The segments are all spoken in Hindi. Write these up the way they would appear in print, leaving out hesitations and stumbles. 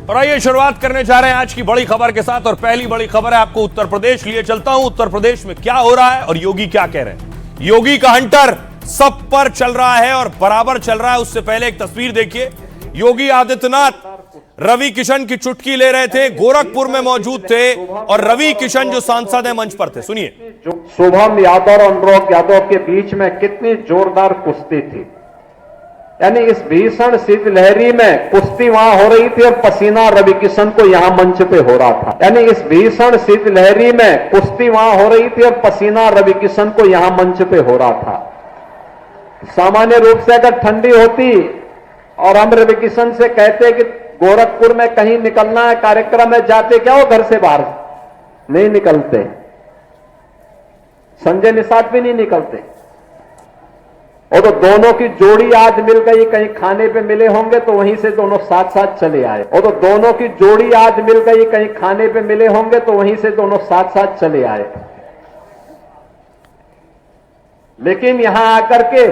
और आइए शुरुआत करने जा रहे हैं आज की बड़ी खबर के साथ। और पहली बड़ी खबर है, आपको उत्तर प्रदेश लिए चलता हूं। उत्तर प्रदेश में क्या हो रहा है और योगी क्या कह रहे हैं। योगी का हंटर सब पर चल रहा है और बराबर चल रहा है। उससे पहले एक तस्वीर देखिए। योगी आदित्यनाथ रवि किशन की चुटकी ले रहे थे, गोरखपुर में मौजूद थे और रवि किशन जो सांसद है मंच पर थे। सुनिए। शुभम यादव और अनुराग यादव के बीच में कितनी जोरदार कुश्ती थी। यानी इस भीषण शीतलहरी में कुश्ती वहां हो रही थी और पसीना रवि किशन को यहां मंच पे हो रहा था। यानी इस भीषण शीतलहरी में कुश्ती वहां हो रही थी और पसीना रवि किशन को यहां मंच पे हो रहा था। सामान्य रूप से अगर ठंडी होती और हम रवि किशन से कहते कि गोरखपुर में कहीं निकलना है, कार्यक्रम में जाते, क्या वो घर से बाहर नहीं निकलते। संजय निषाद भी नहीं निकलते। और तो दोनों की जोड़ी आज मिल गई, कहीं खाने पे मिले होंगे तो वहीं से दोनों साथ साथ चले आए। और तो दोनों की जोड़ी आज मिल गई, कहीं खाने पे मिले होंगे तो वहीं से दोनों साथ साथ चले आए। लेकिन यहां आकर के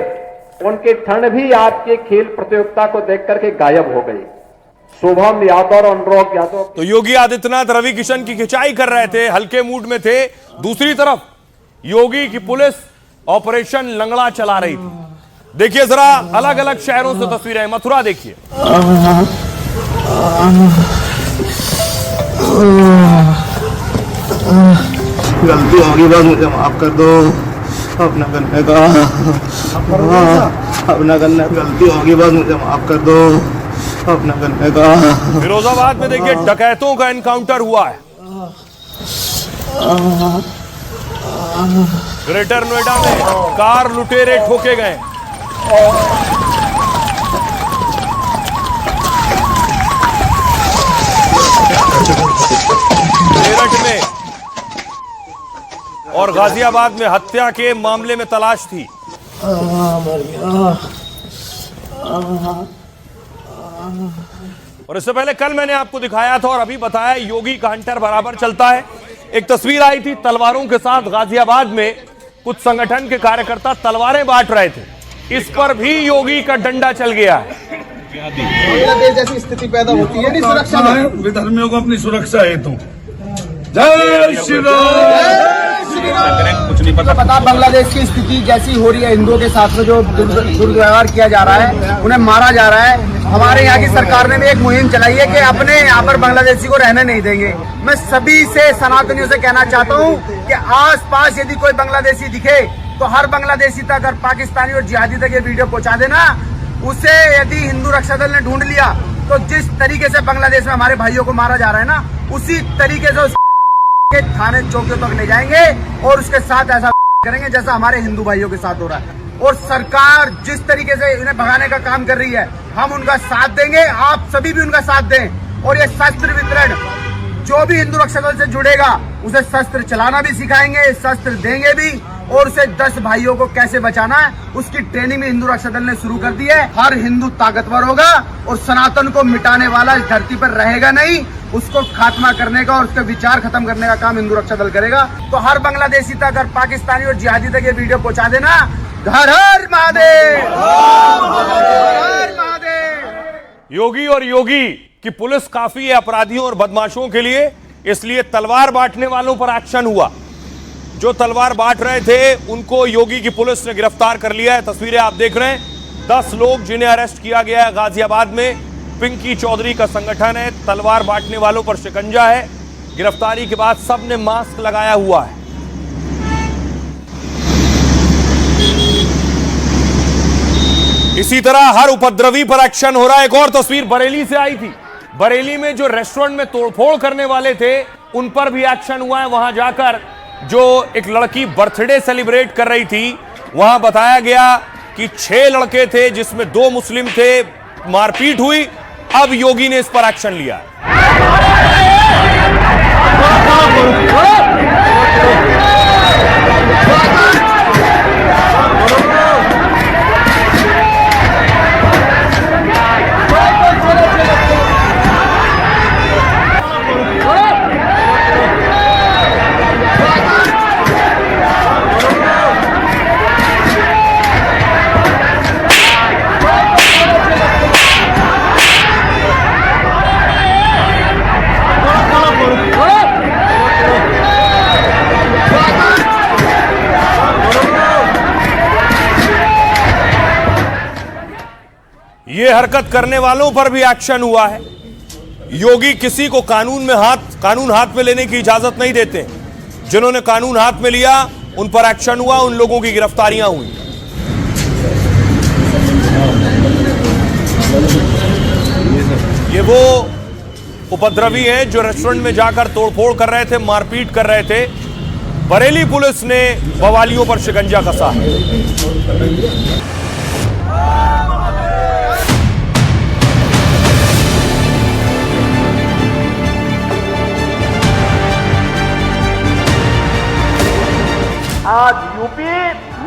उनकी ठंड भी आपकी खेल प्रतियोगिता को देख करके गायब हो गई। शुभम यादव और अनुराग यादव। तो योगी आदित्यनाथ रवि किशन की खिंचाई कर रहे थे, हल्के मूड में थे। दूसरी तरफ योगी की पुलिस ऑपरेशन लंगड़ा चला रही थी। देखिए जरा, अलग अलग शहरों से तस्वीरें। मथुरा देखिए। गलती होगी बस, मुझे माफ कर दो। अपना करने का अपना करने गलती होगी बस, मुझे माफ कर दो। अपना करने का। फिरोजाबाद में देखिए डकैतों का एनकाउंटर हुआ है। ग्रेटर नोएडा में कार लुटेरे ठोके गए। मेरठ में और गाजियाबाद में हत्या के मामले में तलाश थी। और इससे पहले कल मैंने आपको दिखाया था और अभी बताया, योगी का हंटर बराबर चलता है। एक तस्वीर आई थी तलवारों के साथ गाजियाबाद में, कुछ संगठन के कार्यकर्ता तलवारें बांट रहे थे। इस पर भी योगी का डंडा चल गया है। बांग्लादेश जैसी स्थिति पैदा होती है, सुरक्षा है, विधर्मियों को अपनी सुरक्षा है। तो जय श्री राम। कुछ नहीं पता। बांग्लादेश की स्थिति जैसी हो रही है, हिंदुओं के साथ में जो दुर्व्यवहार किया जा रहा है, उन्हें मारा जा रहा है। हमारे यहाँ की सरकार ने भी एक मुहिम चलाई है कि अपने यहाँ पर बांग्लादेशी को रहने नहीं देंगे। मैं सभी से, सनातनियों से कहना चाहता हूँ कि आसपास यदि कोई बांग्लादेशी दिखे तो हर बांग्लादेशी तक, अगर पाकिस्तानी और जिहादी तक ये वीडियो पहुंचा देना। उसे यदि हिंदू रक्षा दल ने ढूंढ लिया तो जिस तरीके से बांग्लादेश में हमारे भाइयों को मारा जा रहा है ना, उसी तरीके से उसके थाने चौकियों तक ले जाएंगे और उसके साथ ऐसा करेंगे जैसा हमारे हिंदू भाइयों के साथ हो रहा है। और सरकार जिस तरीके से इन्हें भगाने का काम कर रही है, हम उनका साथ देंगे। आप सभी भी उनका साथ दें। और ये शस्त्र वितरण, जो भी हिंदू रक्षा दल से जुड़ेगा उसे शस्त्र चलाना भी सिखाएंगे, शस्त्र देंगे भी। और उसे 10 भाइयों को कैसे बचाना है उसकी ट्रेनिंग हिंदू रक्षा दल ने शुरू कर दी है। हर हिंदू ताकतवर होगा और सनातन को मिटाने वाला इस धरती पर रहेगा नहीं। उसको खात्मा करने का और उसके विचार खत्म करने का काम हिंदू रक्षा दल करेगा। तो हर बांग्लादेशी तक, हर पाकिस्तानी और जिहादी तक ये वीडियो पहुंचा देना। हर हर महादेव, हर महादेव। योगी और योगी की पुलिस काफी है अपराधियों और बदमाशों के लिए, इसलिए तलवार बांटने वालों पर एक्शन हुआ। जो तलवार बांट रहे थे उनको योगी की पुलिस ने गिरफ्तार कर लिया है। तस्वीरें आप देख रहे हैं। 10 लोग जिन्हें अरेस्ट किया गया है गाजियाबाद में। पिंकी चौधरी का संगठन है, तलवार बांटने वालों पर शिकंजा है। गिरफ्तारी के बाद सबने मास्क लगाया हुआ है। इसी तरह हर उपद्रवी पर एक्शन हो रहा है। एक और तस्वीर बरेली से आई थी। बरेली में जो रेस्टोरेंट में तोड़फोड़ करने वाले थे उन पर भी एक्शन हुआ है। वहां जाकर जो एक लड़की बर्थडे सेलिब्रेट कर रही थी, वहां बताया गया कि 6 लड़के थे जिसमें 2 मुस्लिम थे, मारपीट हुई। अब योगी ने इस पर एक्शन लिया। ये हरकत करने वालों पर भी एक्शन हुआ है। योगी किसी को कानून हाथ में लेने की इजाजत नहीं देते। जिन्होंने कानून हाथ में लिया उन पर एक्शन हुआ, उन लोगों की गिरफ्तारियां हुई। ये वो उपद्रवी हैं जो रेस्टोरेंट में जाकर तोड़फोड़ कर रहे थे, मारपीट कर रहे थे। बरेली पुलिस ने बवालियों पर शिकंजा कसा है। आज यूपी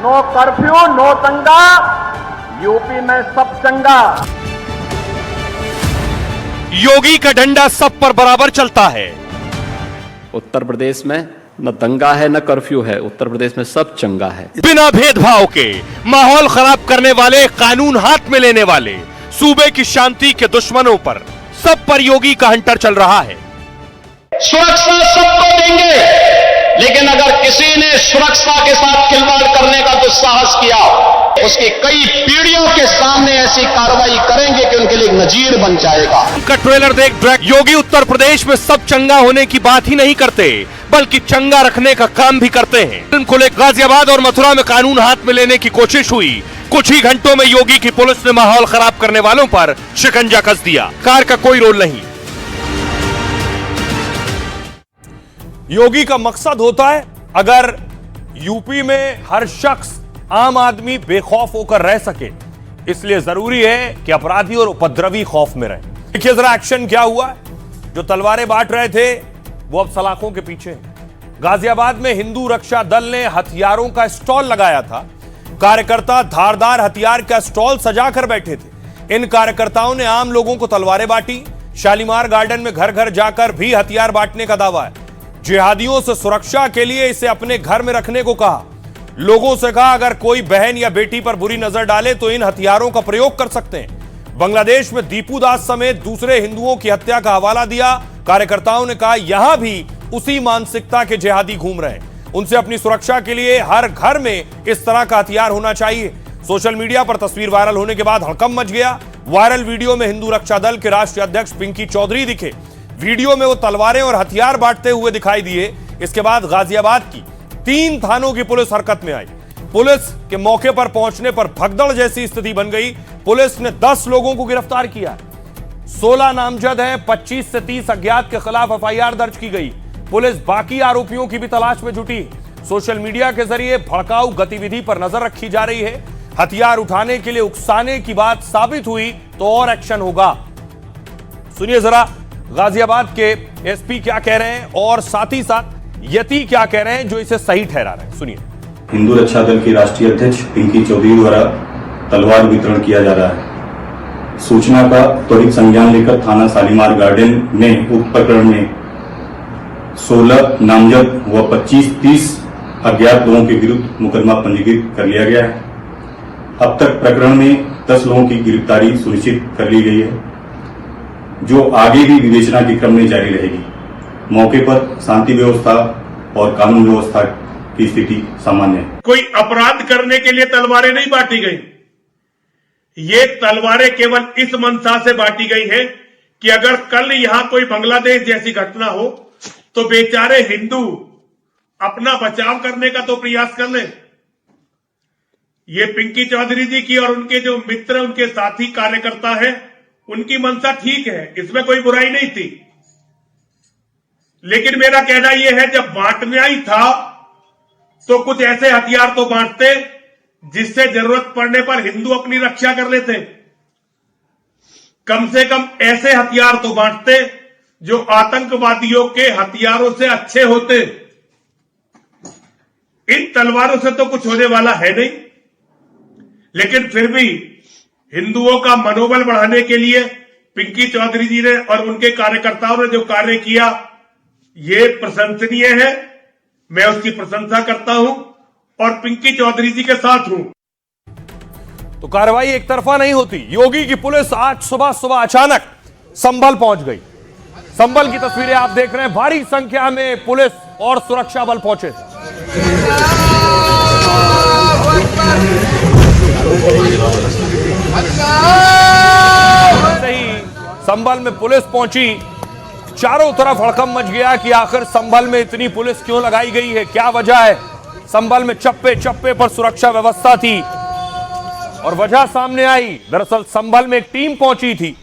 नो कर्फ्यू नो दंगा, यूपी में सब चंगा। योगी का डंडा सब पर बराबर चलता है। उत्तर प्रदेश में न दंगा है न कर्फ्यू है, उत्तर प्रदेश में सब चंगा है। बिना भेदभाव के माहौल खराब करने वाले, कानून हाथ में लेने वाले, सूबे की शांति के दुश्मनों पर, सब पर योगी का हंटर चल रहा है। सुरक्षा सबको देंगे, लेकिन अगर किसी ने सुरक्षा के साथ खिलवाड़ करने का दुस्साहस किया, उसकी कई पीढ़ियों के सामने ऐसी कार्रवाई करेंगे कि उनके लिए नजीर बन जाएगा। उनका ट्रेलर देख योगी उत्तर प्रदेश में सब चंगा होने की बात ही नहीं करते, बल्कि चंगा रखने का काम भी करते हैं। फिल्म को लेकर गाजियाबाद और मथुरा में कानून हाथ में लेने की कोशिश हुई। कुछ ही घंटों में योगी की पुलिस ने माहौल खराब करने वालों पर शिकंजा कस दिया। कार का कोई रोल नहीं। योगी का मकसद होता है अगर यूपी में हर शख्स, आम आदमी बेखौफ होकर रह सके, इसलिए जरूरी है कि अपराधी और उपद्रवी खौफ में रहे। देखिए जरा एक्शन क्या हुआ। जो तलवारें बांट रहे थे वो अब सलाखों के पीछे हैं। गाजियाबाद में हिंदू रक्षा दल ने हथियारों का स्टॉल लगाया था। कार्यकर्ता धारदार हथियार का स्टॉल सजाकर बैठे थे। इन कार्यकर्ताओं ने आम लोगों को तलवारें बांटी। शालीमार गार्डन में घर घर जाकर भी हथियार बांटने का दावा है। जिहादियों से सुरक्षा के लिए इसे अपने घर में रखने को कहा। लोगों से कहा अगर कोई बहन या बेटी पर बुरी नजर डाले तो इन हथियारों का प्रयोग कर सकते हैं। बांग्लादेश में दीपू दास समेत दूसरे हिंदुओं की हत्या का हवाला दिया। कार्यकर्ताओं ने कहा यहां भी उसी मानसिकता के जिहादी घूम रहे हैं। उनसे अपनी सुरक्षा के लिए हर घर में इस तरह का हथियार होना चाहिए। सोशल मीडिया पर तस्वीर वायरल होने के बाद हड़कंप मच गया। वायरल वीडियो में हिंदू रक्षा दल के राष्ट्रीय अध्यक्ष पिंकी चौधरी दिखे। वीडियो में वो तलवारें और हथियार बांटते हुए दिखाई दिए। इसके बाद गाजियाबाद की 3 थानों की पुलिस हरकत में आई। पुलिस के मौके पर पहुंचने पर भगदड़ जैसी स्थिति बन गई। पुलिस ने 10 लोगों को गिरफ्तार किया। 16 नामजद हैं। 25 से 30 अज्ञात के खिलाफ एफआईआर दर्ज की गई। पुलिस बाकी आरोपियों की भी तलाश में जुटी। सोशल मीडिया के जरिए भड़काऊ गतिविधि पर नजर रखी जा रही है। हथियार उठाने के लिए उकसाने की बात साबित हुई तो और एक्शन होगा। सुनिए जरा गाजियाबाद के एसपी क्या कह रहे हैं और साथ ही साथ यति क्या कह रहे हैं जो इसे सही ठहरा रहे हैं। सुनिए। हिंदू रक्षा दल की राष्ट्रीय अध्यक्ष पिंकी चौधरी द्वारा तलवार वितरण किया जा रहा है। सूचना का त्वरित संज्ञान लेकर थाना शालीमार गार्डन में उक्त प्रकरण में 16 नामजद व 25-30 अज्ञात लोगों के विरुद्ध मुकदमा पंजीकृत कर लिया गया है। अब तक प्रकरण में 10 लोगों की गिरफ्तारी सुनिश्चित कर ली गई है, जो आगे भी विवेचना के क्रम में जारी रहेगी। मौके पर शांति व्यवस्था और कानून व्यवस्था की स्थिति सामान्य है। कोई अपराध करने के लिए तलवारें नहीं बांटी गई। ये तलवारें केवल इस मंशा से बांटी गई है कि अगर कल यहां कोई बांग्लादेश जैसी घटना हो तो बेचारे हिंदू अपना बचाव करने का तो प्रयास कर लें। ये पिंकी चौधरी जी की और उनके जो मित्र, उनके साथी कार्यकर्ता हैं, उनकी मंशा ठीक है, इसमें कोई बुराई नहीं थी। लेकिन मेरा कहना यह है जब बांटना ही था तो कुछ ऐसे हथियार तो बांटते जिससे जरूरत पड़ने पर हिंदू अपनी रक्षा कर लेते। कम से कम ऐसे हथियार तो बांटते जो आतंकवादियों के हथियारों से अच्छे होते। इन तलवारों से तो कुछ होने वाला है नहीं, लेकिन फिर भी हिंदुओं का मनोबल बढ़ाने के लिए पिंकी चौधरी जी ने और उनके कार्यकर्ताओं ने जो कार्य किया, ये प्रशंसनीय है। मैं उसकी प्रशंसा करता हूं और पिंकी चौधरी जी के साथ हूं। तो कार्रवाई एक तरफा नहीं होती। योगी की पुलिस आज सुबह अचानक संभल पहुंच गई। संभल की तस्वीरें आप देख रहे हैं। भारी संख्या में पुलिस और सुरक्षा बल पहुंचे। Allah संभल में पुलिस पहुंची, चारों तरफ हड़कंप मच गया कि आखिर संभल में इतनी पुलिस क्यों लगाई गई है, क्या वजह है। संभल में चप्पे चप्पे पर सुरक्षा व्यवस्था थी और वजह सामने आई। दरअसल संभल में एक टीम पहुंची थी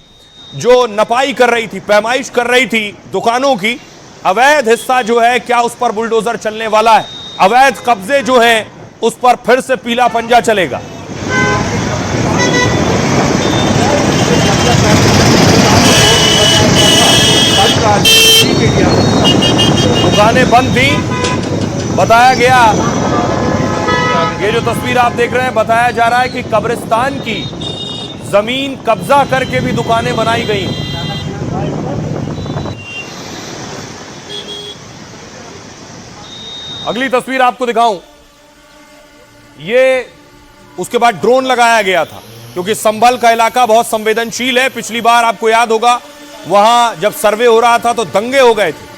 जो नपाई कर रही थी, पैमाइश कर रही थी दुकानों की। अवैध हिस्सा जो है, क्या उस पर बुलडोजर चलने वाला है? अवैध कब्जे जो हैं उस पर फिर से पीला पंजा चलेगा। दुकानें बंद थी, बताया गया। ये जो तस्वीर आप देख रहे हैं, बताया जा रहा है कि कब्रिस्तान की जमीन कब्जा करके भी दुकानें बनाई गई। अगली तस्वीर आपको दिखाऊं, ये उसके बाद ड्रोन लगाया गया था क्योंकि संभल का इलाका बहुत संवेदनशील है। पिछली बार आपको याद होगा वहां जब सर्वे हो रहा था तो दंगे हो गए थे।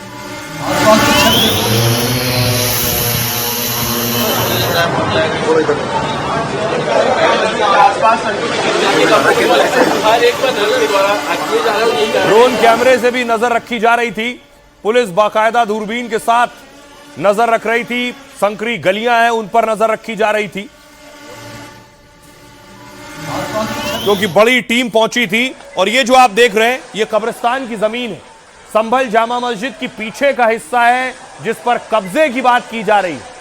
ड्रोन कैमरे से भी नजर रखी जा रही थी। पुलिस बाकायदा दूरबीन के साथ नजर रख रही थी। संकरी गलियां हैं उन पर नजर रखी जा रही थी क्योंकि बड़ी टीम पहुंची थी। और ये जो आप देख रहे हैं, ये कब्रिस्तान की जमीन है। संभल जामा मस्जिद की पीछे का हिस्सा है जिस पर कब्जे की बात की जा रही है।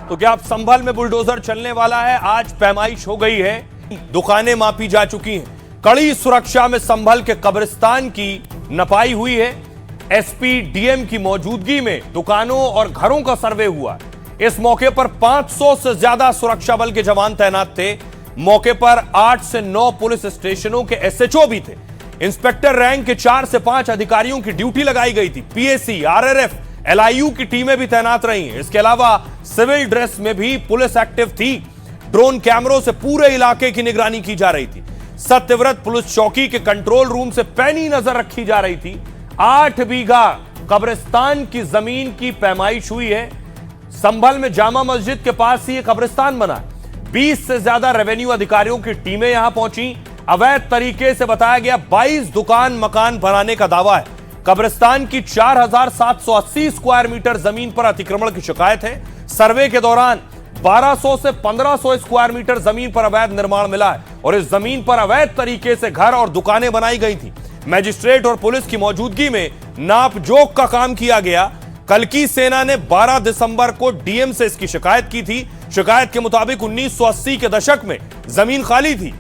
तो क्या अब संभल में बुलडोजर चलने वाला है? आज पैमाइश हो गई है, दुकानें मापी जा चुकी हैं। कड़ी सुरक्षा में संभल के कब्रिस्तान की नपाई हुई है। एसपी डीएम की मौजूदगी में दुकानों और घरों का सर्वे हुआ। इस मौके पर 500 से ज्यादा सुरक्षा बल के जवान तैनात थे। मौके पर 8 से 9 पुलिस स्टेशनों के एसएचओ भी थे। इंस्पेक्टर रैंक के 4 से 5 अधिकारियों की ड्यूटी लगाई गई थी। पीएसी, आरआरएफ, एलआईयू की टीमें भी तैनात रही हैं। इसके अलावा सिविल ड्रेस में भी पुलिस एक्टिव थी। ड्रोन कैमरों से पूरे इलाके की निगरानी की जा रही थी। सत्यव्रत पुलिस चौकी के कंट्रोल रूम से पैनी नजर रखी जा रही थी। 8 बीघा कब्रिस्तान की जमीन की पैमाइश हुई है। संभल में जामा मस्जिद के पास ही कब्रिस्तान बना है। 20 से ज्यादा रेवेन्यू अधिकारियों की टीमें यहां पहुंची। अवैध तरीके से बताया गया 22 दुकान मकान बनाने का दावा है। कब्रिस्तान की 4780 स्क्वायर मीटर जमीन पर अतिक्रमण की शिकायत है। सर्वे के दौरान 1200 से 1500 स्क्वायर मीटर जमीन पर अवैध निर्माण मिला है और इस जमीन पर अवैध तरीके से घर और दुकानें बनाई गई थी। मैजिस्ट्रेट और पुलिस की मौजूदगी में नापजोक का काम किया गया। कल्की सेना ने 12 दिसंबर को डीएम से इसकी शिकायत की थी। शिकायत के मुताबिक 1980 के दशक में जमीन खाली थी।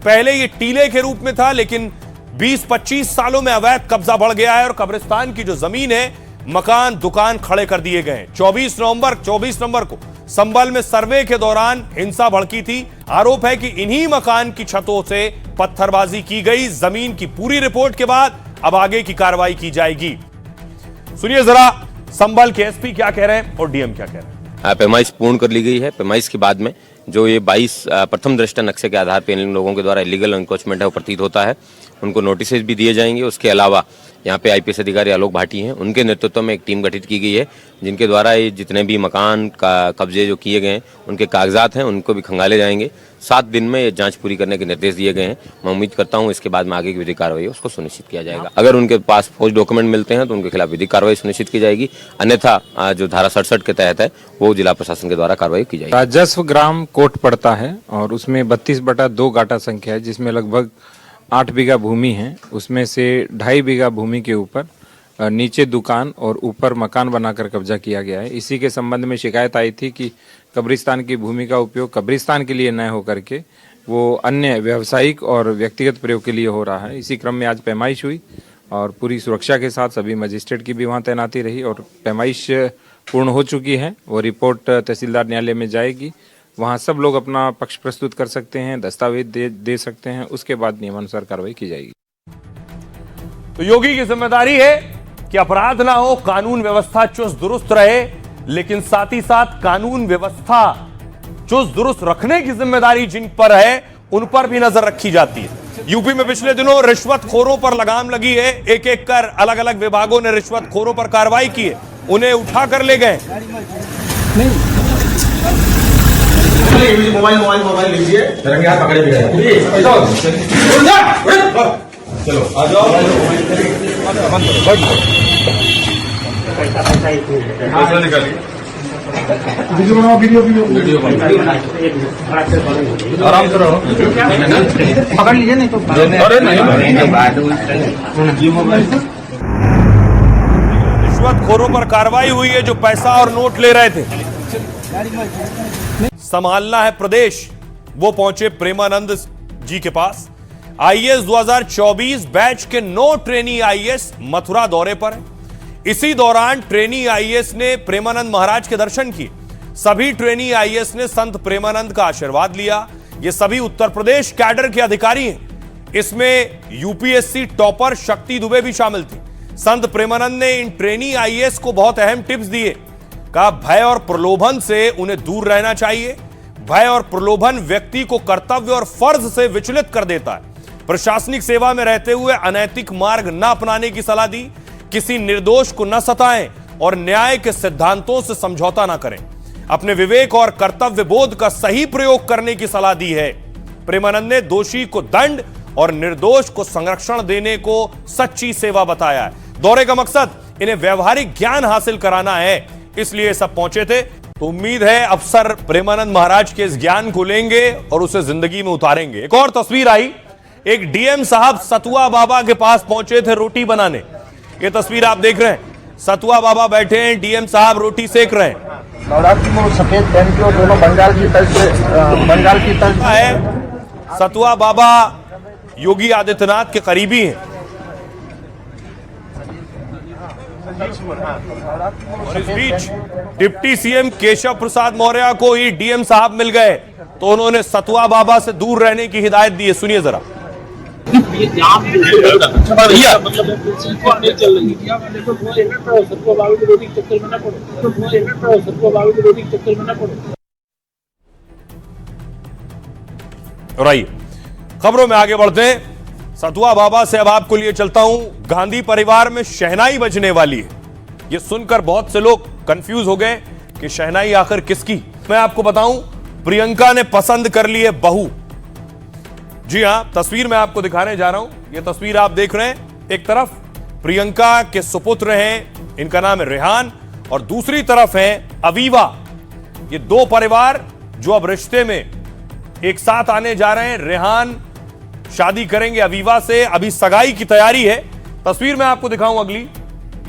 पहले यह टीले के रूप में था, लेकिन 20-25 सालों में अवैध कब्जा बढ़ गया है और कब्रिस्तान की जो जमीन है, मकान, दुकान खड़े कर दिए गए। 24 नवंबर को संभल में सर्वे के दौरान हिंसा भड़की थी। आरोप है कि इन्हीं मकान की छतों से पत्थरबाजी की गई। जमीन की पूरी रिपोर्ट के बाद अब आगे की कार्रवाई की जाएगी। सुनिए जरा संभल के एसपी क्या कह रहे हैं और डीएम क्या कह रहे हैं। पैमाइश पूर्ण कर ली गई है। पैमाइश के बाद में जो ये 22 प्रथम दृष्टा नक्शे के आधार पर इन लोगों के द्वारा इलीगल एनक्रोचमेंट है वो प्रतीत होता है, उनको नोटिस भी दिए जाएंगे। उसके अलावा यहाँ पे आईपीएस अधिकारी आलोक भाटी हैं, उनके नेतृत्व में एक टीम गठित की गई है जिनके द्वारा ये जितने भी मकान का कब्जे जो किए गए हैं उनके कागजात हैं उनको भी खंगाले जाएंगे। 7 दिन में ये जांच पूरी करने के निर्देश दिए गए हैं। मैं उम्मीद करता हूँ इसके बाद में आगे की विधिक कार्रवाई उसको सुनिश्चित किया जाएगा। अगर उनके पास फौज डॉक्यूमेंट मिलते हैं तो उनके खिलाफ विधिक कार्रवाई सुनिश्चित की जाएगी, अन्यथा जो धारा 67 के तहत है वो जिला प्रशासन के द्वारा कार्रवाई की जाएगी। राजस्व ग्राम कोट पड़ता है और उसमें 32/2 गाटा संख्या है, जिसमें लगभग 8 बीघा भूमि है। उसमें से 2.5 बीघा भूमि के ऊपर नीचे दुकान और ऊपर मकान बनाकर कब्जा किया गया है। इसी के संबंध में शिकायत आई थी कि कब्रिस्तान की भूमि का उपयोग कब्रिस्तान के लिए न हो करके वो अन्य व्यावसायिक और व्यक्तिगत प्रयोग के लिए हो रहा है। इसी क्रम में आज पैमाइश हुई और पूरी सुरक्षा के साथ सभी मजिस्ट्रेट की भी वहाँ तैनाती रही और पैमाइश पूर्ण हो चुकी है। वो रिपोर्ट तहसीलदार न्यायालय में जाएगी, वहाँ सब लोग अपना पक्ष प्रस्तुत कर सकते हैं, दस्तावेज दे सकते हैं। उसके बाद नियमानुसार कार्रवाई की जाएगी। तो योगी की जिम्मेदारी है कि अपराध ना हो, कानून व्यवस्था चुस्त दुरुस्त रहे, लेकिन साथ ही साथ कानून व्यवस्था चुस्त दुरुस्त रखने की जिम्मेदारी जिन पर है उन पर भी नजर रखी जाती है। यूपी में पिछले दिनों रिश्वतखोरों पर लगाम लगी है। एक एक कर अलग अलग विभागों ने रिश्वतखोरों पर कार्रवाई की है, उन्हें उठा कर ले गए। मोबाइल लीजिए, पकड़े चलो आ जाओ। वीडियो बनाओ, वीडियो आराम से रहो, पकड़ लीजिए नहीं तो। अरे नहीं, रिश्वतखोरों पर कार्रवाई हुई है जो पैसा और नोट ले रहे थे। संभालना है प्रदेश, वो पहुंचे प्रेमानंद जी के पास। आईएएस 2024 बैच के 9 ट्रेनी आईएएस मथुरा दौरे पर है। इसी दौरान ट्रेनी आईएएस ने प्रेमानंद महाराज के दर्शन किए। सभी ट्रेनी आईएएस ने संत प्रेमानंद का आशीर्वाद लिया। ये सभी उत्तर प्रदेश कैडर के अधिकारी हैं। इसमें यूपीएससी टॉपर शक्ति दुबे भी शामिल थी। संत प्रेमानंद ने इन ट्रेनी आईएएस को बहुत अहम टिप्स दिए। कहा भय और प्रलोभन से उन्हें दूर रहना चाहिए। भय और प्रलोभन व्यक्ति को कर्तव्य और फर्ज से विचलित कर देता है। प्रशासनिक सेवा में रहते हुए अनैतिक मार्ग न अपनाने की सलाह दी। किसी निर्दोष को न सताएं और न्याय के सिद्धांतों से समझौता न करें। अपने विवेक और कर्तव्य बोध का सही प्रयोग करने की सलाह दी है। प्रेमानंद ने दोषी को दंड और निर्दोष को संरक्षण देने को सच्ची सेवा बताया है। दौरे का मकसद इन्हें व्यवहारिक ज्ञान हासिल कराना है, इसलिए सब पहुंचे थे। तो उम्मीद है अफसर प्रेमानंद महाराज के इस ज्ञान को लेंगे और उसे जिंदगी में उतारेंगे। एक और तस्वीर आई, एक डीएम साहब सतुआ बाबा के पास पहुंचे थे रोटी बनाने। ये तस्वीर आप देख रहे हैं, सतुआ बाबा बैठे हैं, डीएम साहब रोटी सेक रहे हैं। नवरात्रि में सफेद पहन के और दोनों बंगाल की तर्ज है। सतुआ बाबा योगी आदित्यनाथ के करीबी हैं। और इस बीच डिप्टी सीएम केशव प्रसाद मौर्य को ही डीएम साहब मिल गए तो उन्होंने सतुआ बाबा से दूर रहने की हिदायत दी है। सुनिए जरा। और आइए खबरों में आगे बढ़ते हैं। सतुआ बाबा से अब आपको लिए चलता हूं। गांधी परिवार में शहनाई बजने वाली है। यह सुनकर बहुत से लोग कंफ्यूज हो गए कि शहनाई आखिर किसकी। मैं आपको बताऊं, प्रियंका ने पसंद कर ली है बहू। जी हां, तस्वीर मैं आपको दिखाने जा रहा हूं। यह तस्वीर आप देख रहे हैं। एक तरफ प्रियंका के सुपुत्र हैं, इनका नाम है रेहान, और दूसरी तरफ है अवीवा। ये दो परिवार जो अब रिश्ते में एक साथ आने जा रहे हैं। रेहान शादी करेंगे अवीवा से, अभी सगाई की तैयारी है। तस्वीर मैं आपको दिखाऊं अगली।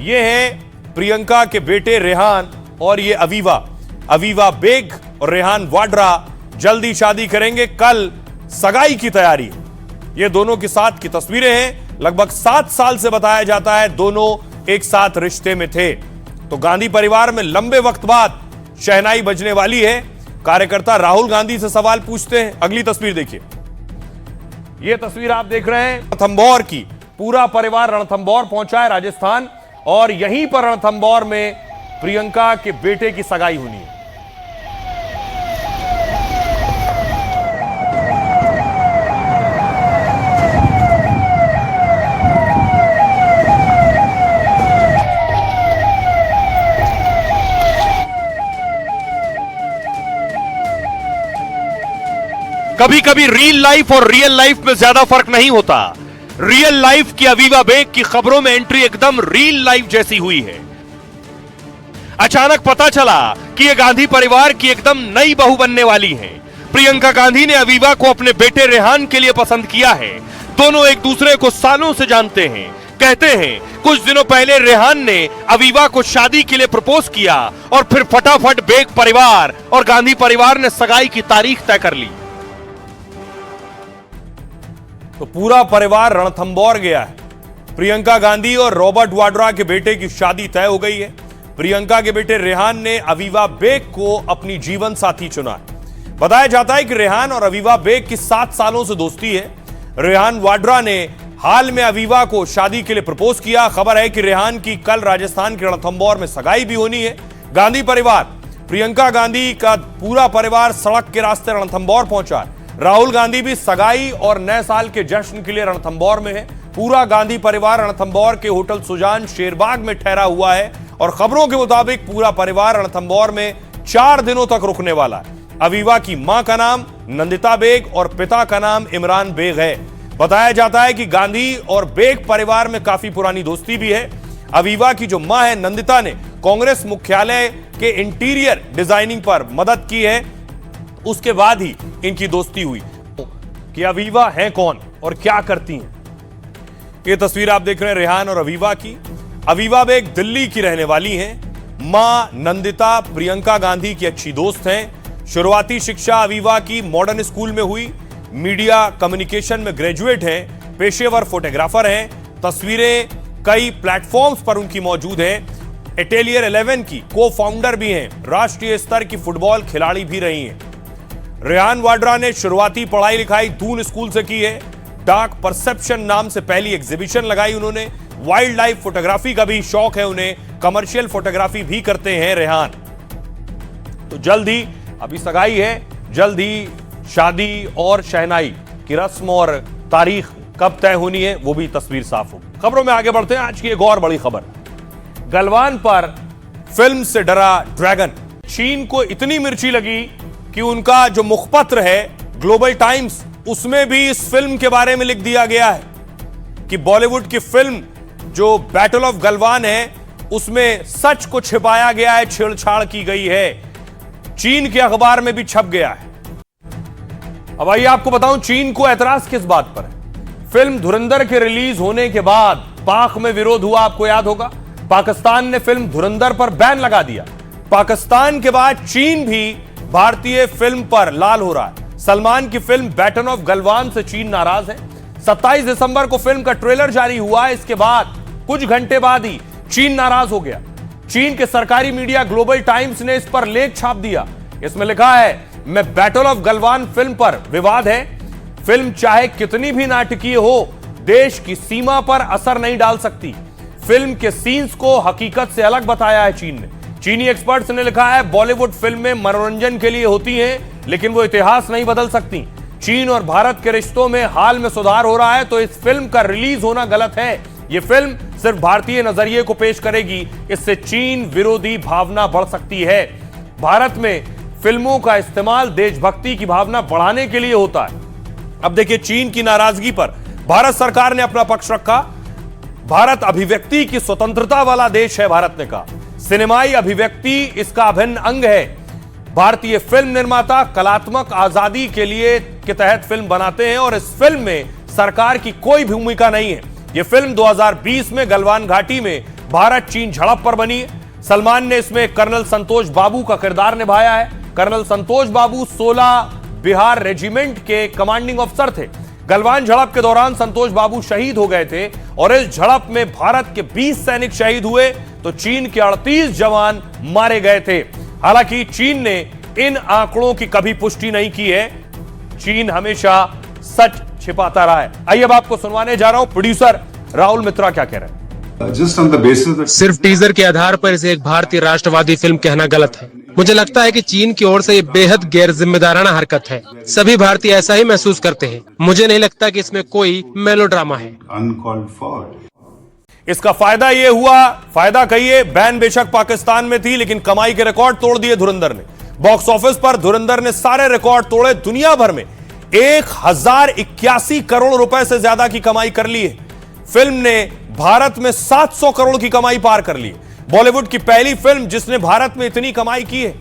ये है प्रियंका के बेटे रेहान और ये अवीवा बेग और रेहान वाड्रा जल्दी शादी करेंगे। कल सगाई की तैयारी है। ये दोनों के साथ की तस्वीरें हैं। लगभग 7 साल से बताया जाता है दोनों एक साथ रिश्ते में थे। तो गांधी परिवार में लंबे वक्त बाद शहनाई बजने वाली है। कार्यकर्ता राहुल गांधी से सवाल पूछते हैं। अगली तस्वीर देखिए। यह तस्वीर आप देख रहे हैं रणथंभौर की। पूरा परिवार रणथंभौर पहुंचा है, राजस्थान, और यहीं पर रणथंभौर में प्रियंका के बेटे की सगाई होनी है। कभी कभी रियल लाइफ और रियल लाइफ में ज्यादा फर्क नहीं होता। रियल लाइफ की अवीवा बेग की खबरों में एंट्री एकदम रियल लाइफ जैसी हुई है। अचानक पता चला कि यह गांधी परिवार की एकदम नई बहू बनने वाली है। प्रियंका गांधी ने अवीवा को अपने बेटे रेहान के लिए पसंद किया है। दोनों एक दूसरे को सालों से जानते हैं। कहते हैं कुछ दिनों पहले रेहान ने अवीवा को शादी के लिए प्रपोज किया और फिर फटाफट बेग परिवार और गांधी परिवार ने सगाई की तारीख तय कर ली। तो पूरा परिवार रणथंभौर गया है। प्रियंका गांधी और रॉबर्ट वाड्रा के बेटे की शादी तय हो गई है। प्रियंका के बेटे रेहान ने अवीवा बेग को अपनी जीवन साथी चुना है। बताया जाता है कि रेहान और अवीवा बेग की 7 सालों से दोस्ती है। रेहान वाड्रा ने हाल में अवीवा को शादी के लिए प्रपोज किया। खबर है कि रेहान की कल राजस्थान के रणथंभौर में सगाई भी होनी है। गांधी परिवार, प्रियंका गांधी का पूरा परिवार सड़क के रास्ते रणथंभौर पहुंचा है। राहुल गांधी भी सगाई और नए साल के जश्न के लिए रणथंभौर में है। पूरा गांधी परिवार रणथंभौर के होटल सुजान शेरबाग में ठहरा हुआ है और खबरों के मुताबिक पूरा परिवार रणथंभौर में 4 दिनों तक रुकने वाला है। अवीवा की मां का नाम नंदिता बेग और पिता का नाम इमरान बेग है। बताया जाता है कि गांधी और बेग परिवार में काफी पुरानी दोस्ती भी है। अवीवा की जो मां है नंदिता ने कांग्रेस मुख्यालय के इंटीरियर डिजाइनिंग पर मदद की है, उसके बाद ही इनकी दोस्ती हुई। कि अवीवा हैं कौन और क्या करती हैं, ये तस्वीर आप देख रहे हैं रेहान और अवीवा की। अवीवा बेग दिल्ली की रहने वाली हैं। मां नंदिता प्रियंका गांधी की अच्छी दोस्त हैं। शुरुआती शिक्षा अवीवा की मॉडर्न स्कूल में हुई। मीडिया कम्युनिकेशन में ग्रेजुएट हैं। पेशेवर फोटोग्राफर हैं। तस्वीरें कई प्लेटफॉर्म्स पर उनकी मौजूद हैं। एटेलियर 11 की को फाउंडर भी हैं। राष्ट्रीय स्तर की फुटबॉल खिलाड़ी भी रही हैं। रेहान वाड्रा ने शुरुआती पढ़ाई लिखाई दून स्कूल से की है। डार्क परसेप्शन नाम से पहली एग्जीबिशन लगाई उन्होंने। वाइल्ड लाइफ फोटोग्राफी का भी शौक है उन्हें। कमर्शियल फोटोग्राफी भी करते हैं रेहान। तो जल्द ही, अभी सगाई है, जल्द ही शादी और शहनाई की रस्म और तारीख कब तय होनी है वो भी तस्वीर साफ होगी। खबरों में आगे बढ़ते हैं। आज की एक और बड़ी खबर, गलवान पर फिल्म से डरा ड्रैगन। चीन को इतनी मिर्ची लगी कि उनका जो मुखपत्र है ग्लोबल टाइम्स, उसमें भी इस फिल्म के बारे में लिख दिया गया है कि बॉलीवुड की फिल्म जो बैटल ऑफ गलवान है उसमें सच को छिपाया गया है, छेड़छाड़ की गई है। चीन के अखबार में भी छप गया है। अब आइए आपको बताऊं चीन को एतराज किस बात पर है। फिल्म धुरंधर के रिलीज होने के बाद पाक में विरोध हुआ, आपको याद होगा। पाकिस्तान ने फिल्म धुरंधर पर बैन लगा दिया। पाकिस्तान के बाद चीन भी भारतीय फिल्म पर लाल हो रहा है। सलमान की फिल्म बैटल ऑफ गलवान से चीन नाराज है। 27 दिसंबर को फिल्म का ट्रेलर जारी हुआ। इसके बाद कुछ घंटे बाद ही चीन नाराज हो गया। चीन के सरकारी मीडिया ग्लोबल टाइम्स ने इस पर लेख छाप दिया। इसमें लिखा है, मैं बैटल ऑफ गलवान फिल्म पर विवाद है। फिल्म चाहे कितनी भी नाटकीय हो, देश की सीमा पर असर नहीं डाल सकती। फिल्म के सीन्स को हकीकत से अलग बताया है चीन ने। चीनी एक्सपर्ट्स ने लिखा है, बॉलीवुड फिल्में मनोरंजन के लिए होती हैं, लेकिन वो इतिहास नहीं बदल सकती। चीन और भारत के रिश्तों में हाल में सुधार हो रहा है, तो इस फिल्म का रिलीज होना गलत है। ये फिल्म सिर्फ भारतीय नजरिए को पेश करेगी, इससे चीन विरोधी भावना बढ़ सकती है। भारत में फिल्मों का इस्तेमाल देशभक्ति की भावना बढ़ाने के लिए होता है। अब देखिए, चीन की नाराजगी पर भारत सरकार ने अपना पक्ष रखा। भारत अभिव्यक्ति की स्वतंत्रता वाला देश है, भारत ने कहा। सिनेमाई अभिव्यक्ति इसका अभिन्न अंग है। भारतीय फिल्म निर्माता कलात्मक आजादी के लिए के तहत फिल्म बनाते हैं और इस फिल्म में सरकार की कोई भूमिका नहीं है। यह फिल्म 2020 में गलवान घाटी में भारत चीन झड़प पर बनी है। सलमान ने इसमें कर्नल संतोष बाबू का किरदार निभाया है। कर्नल संतोष बाबू 16 बिहार रेजिमेंट के कमांडिंग अफसर थे। गलवान झड़प के दौरान संतोष बाबू शहीद हो गए थे और इस झड़प में भारत के 20 सैनिक शहीद हुए तो चीन के 38 जवान मारे गए थे। हालांकि चीन ने इन आंकड़ों की कभी पुष्टि नहीं की है। चीन हमेशा सच छिपाता रहा है। आइए अब आपको सुनवाने जा रहा हूं प्रोड्यूसर राहुल मित्रा क्या कह रहे हैं। सिर्फ टीजर के आधार पर इसे एक भारतीय राष्ट्रवादी फिल्म कहना गलत है। मुझे लगता है कि चीन की ओर से ये बेहद गैर जिम्मेदाराना हरकत है। सभी भारतीय ऐसा ही महसूस करते हैं। मुझे नहीं लगता कि इसमें कोई मेलोड्रामा है। इसका फायदा ये हुआ, फायदा कहिए, बैन बेशक पाकिस्तान में थी लेकिन कमाई के रिकॉर्ड तोड़ दिए धुरंधर ने। बॉक्स ऑफिस पर धुरंधर ने सारे रिकॉर्ड तोड़े। दुनिया भर में 1081 करोड़ रुपए से ज्यादा की कमाई कर ली है। फिल्म ने भारत में 700 करोड़ की कमाई पार कर ली। बॉलीवुड की पहली फिल्म जिसने भारत में इतनी कमाई की है।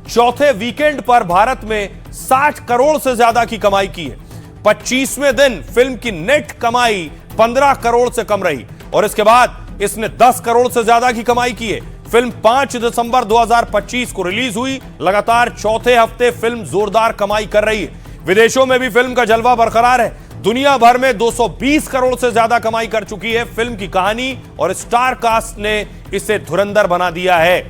चौथे वीकेंड पर भारत में 60 करोड़ से ज्यादा की कमाई की है। 25वें दिन फिल्म की नेट कमाई 15 करोड़ से कम रही और इसके बाद इसने 10 करोड़ से ज्यादा की कमाई की है। फिल्म 5 दिसंबर 2025 को रिलीज हुई। लगातार चौथे हफ्ते फिल्म जोरदार कमाई कर रही है। विदेशों में भी फिल्म का जलवा बरकरार है। दुनिया भर में 220 करोड़ से ज्यादा कमाई कर चुकी है। फिल्म की कहानी और स्टार कास्ट ने इसे धुरंधर बना दिया है।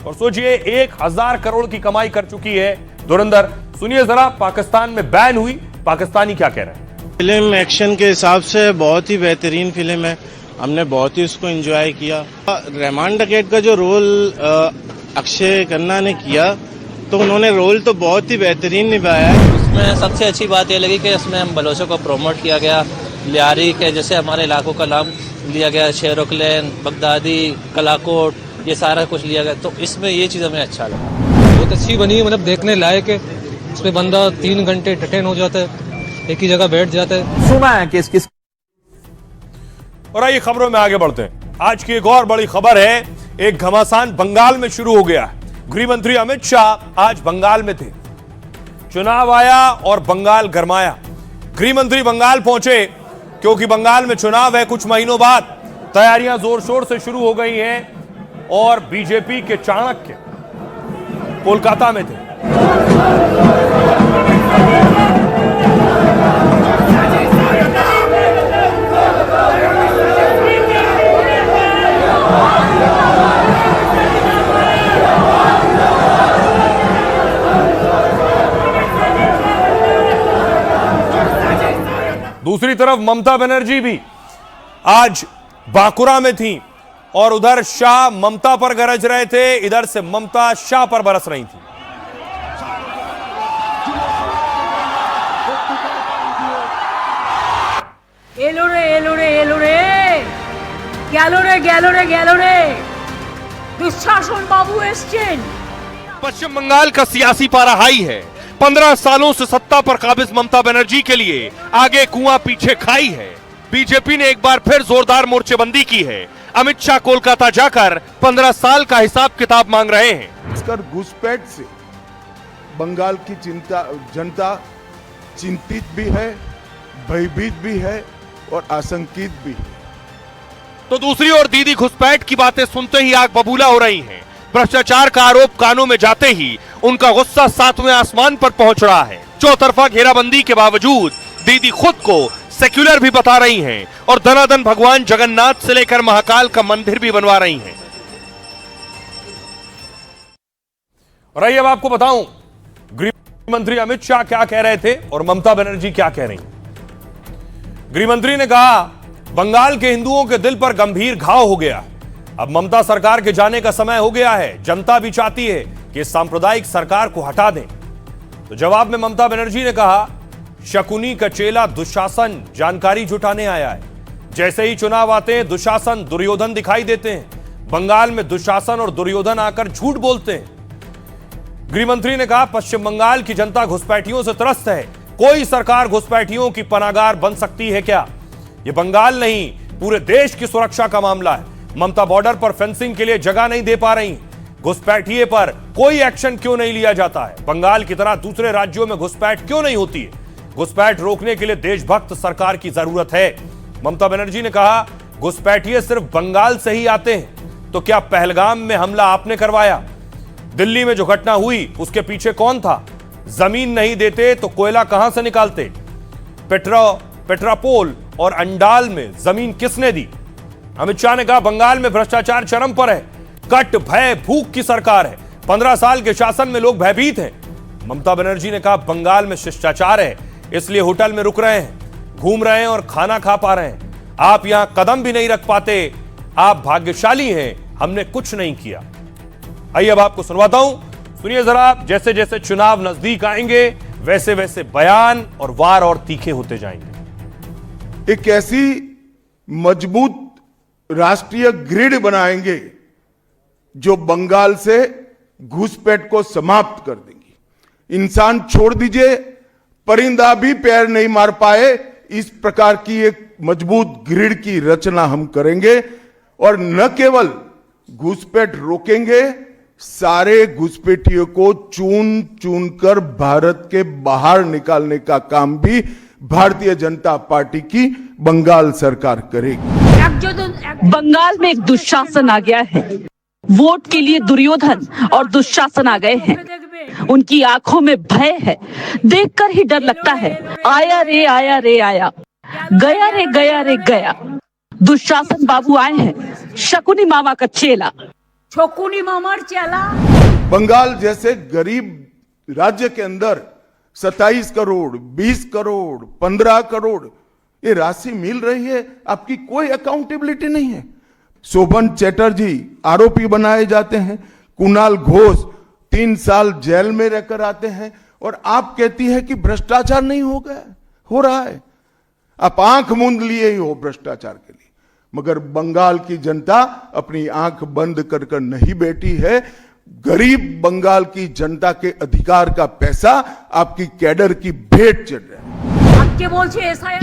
और सोचिए 1000 करोड़ की कमाई कर चुकी है धुरंधर। सुनिए जरा, पाकिस्तान में बैन हुई, पाकिस्तानी क्या कह रहे हैं। फिल्म एक्शन के हिसाब से बहुत ही बेहतरीन फिल्म है। हमने बहुत ही उसको एंजॉय किया। रहमान डकैत का जो रोल अक्षय खन्ना ने किया तो उन्होंने रोल तो बहुत ही बेहतरीन निभाया है। उसमें सबसे अच्छी बात यह लगी कि उसमें हम बलोचों को प्रमोट किया गया। लियारी के जैसे हमारे इलाकों का नाम लिया गया, शेरोकलैन, बगदादी, कलाकोट, ये सारा कुछ लिया गया। तो इसमें ये चीज़ हमें अच्छा लगा। बहुत अच्छी बनी, मतलब देखने लायक है। इस पे बंदा 3 घंटे डिटेन हो जाता है, एक ही जगह बैठ जाता है। सुना है कि इसकी और आइए खबरों में आगे बढ़ते हैं। आज की एक और बड़ी खबर है, एक घमासान बंगाल में शुरू हो गया है। गृह मंत्री अमित शाह आज बंगाल में थे। चुनाव आया और बंगाल गरमाया। गृह मंत्री बंगाल पहुंचे क्योंकि बंगाल में चुनाव है कुछ महीनों बाद। तैयारियां जोर शोर से शुरू हो गई हैं और बीजेपी के चाणक्य कोलकाता में थे। दूसरी तरफ ममता बनर्जी भी आज बांकुरा में थी और उधर शाह ममता पर गरज रहे थे, इधर से ममता शाह पर बरस रही थी। एलो रे एलो रे एलो रे गैलो रे गैलो रे गैलो रे दुशासन बाबू एसचेन। पश्चिम बंगाल का सियासी पारा हाई है। 15 सालों से सत्ता पर काबिज ममता बनर्जी के लिए आगे कुआं पीछे खाई है। बीजेपी ने एक बार फिर जोरदार मोर्चेबंदी की है। अमित शाह कोलकाता जाकर 15 साल का हिसाब किताब मांग रहे हैं। इसकर घुसपैठ से बंगाल की जनता चिंतित भी है, भयभीत भी है और आशंकित भी है। तो दूसरी ओर दीदी घुसपैठ की बातें सुनते ही आग बबूला हो रही हैं। भ्रष्टाचार का आरोप कानों में जाते ही उनका गुस्सा 7वें आसमान पर पहुंच रहा है। चौतरफा घेराबंदी के बावजूद दीदी खुद को सेक्युलर भी बता रही हैं और धनाधन भगवान जगन्नाथ से लेकर महाकाल का मंदिर भी बनवा रही हैं। और आइए अब आपको बताऊं गृह मंत्री अमित शाह क्या कह रहे थे और ममता बनर्जी क्या कह रही। गृह मंत्री ने कहा बंगाल के हिंदुओं के दिल पर गंभीर घाव हो गया। अब ममता सरकार के जाने का समय हो गया है। जनता भी चाहती है कि सांप्रदायिक सरकार को हटा दें। तो जवाब में ममता बनर्जी ने कहा शकुनी का चेला दुशासन जानकारी जुटाने आया है। जैसे ही चुनाव आते हैं दुशासन दुर्योधन दिखाई देते हैं। बंगाल में दुशासन और दुर्योधन आकर झूठ बोलते हैं। गृह मंत्री ने कहा पश्चिम बंगाल की जनता घुसपैठियों से त्रस्त है। कोई सरकार घुसपैठियों की पनाहगार बन सकती है क्या? यह बंगाल नहीं पूरे देश की सुरक्षा का मामला है। ममता बॉर्डर पर फेंसिंग के लिए जगह नहीं दे पा रही। घुसपैठिए पर कोई एक्शन क्यों नहीं लिया जाता है? बंगाल की तरह दूसरे राज्यों में घुसपैठ क्यों नहीं होती है? घुसपैठ रोकने के लिए देशभक्त सरकार की जरूरत है। ममता बनर्जी ने कहा घुसपैठिए सिर्फ बंगाल से ही आते हैं तो क्या पहलगाम में हमला आपने करवाया? दिल्ली में जो घटना हुई उसके पीछे कौन था? जमीन नहीं देते तो कोयला कहां से निकालते? पेट्रापोल और अंडाल में जमीन किसने दी? अमित शाह ने कहा बंगाल में भ्रष्टाचार चरम पर है। कट भय भूख की सरकार है। 15 साल के शासन में लोग भयभीत हैं। ममता बनर्जी ने कहा बंगाल में शिष्टाचार है इसलिए होटल में रुक रहे हैं, घूम रहे हैं और खाना खा पा रहे हैं। आप यहां कदम भी नहीं रख पाते। आप भाग्यशाली हैं, हमने कुछ नहीं किया। आइए अब आपको सुनवाता हूं, सुनिए जरा। जैसे जैसे चुनाव नजदीक आएंगे वैसे वैसे बयान और वार और तीखे होते जाएंगे। एक ऐसी मजबूत राष्ट्रीय ग्रिड बनाएंगे जो बंगाल से घुसपैठ को समाप्त कर देंगी। इंसान छोड़ दीजिए, परिंदा भी पैर नहीं मार पाए, इस प्रकार की एक मजबूत ग्रिड की रचना हम करेंगे। और न केवल घुसपैठ रोकेंगे, सारे घुसपैठियों को चुन चुन कर भारत के बाहर निकालने का काम भी भारतीय जनता पार्टी की बंगाल सरकार करेगी। बंगाल में एक दुशासन आ गया है। वोट के लिए दुर्योधन और दुशासन आ गए हैं। उनकी आंखों में भय है, देखकर ही डर लगता है। आया रे आया रे आया, गया रे गया रे गया। दुशासन बाबू आए हैं, शकुनी मामा का चेला। शकुनी मामार चेला। बंगाल जैसे गरीब राज्य के अंदर 27 करोड़, 20 करोड़, 15 करोड़ ये राशि मिल रही है, आपकी कोई अकाउंटेबिलिटी नहीं है। शोभन चैटर्जी आरोपी बनाए जाते हैं, कुणाल घोष 3 साल जेल में रहकर आते हैं और आप कहती है कि भ्रष्टाचार नहीं हो गया, हो रहा है। आप आंख मूंद लिए ही हो भ्रष्टाचार के लिए, मगर बंगाल की जनता अपनी आंख बंद कर नहीं बैठी है। गरीब बंगाल की जनता के अधिकार का पैसा आपकी कैडर की भेंट चढ़ रहा है।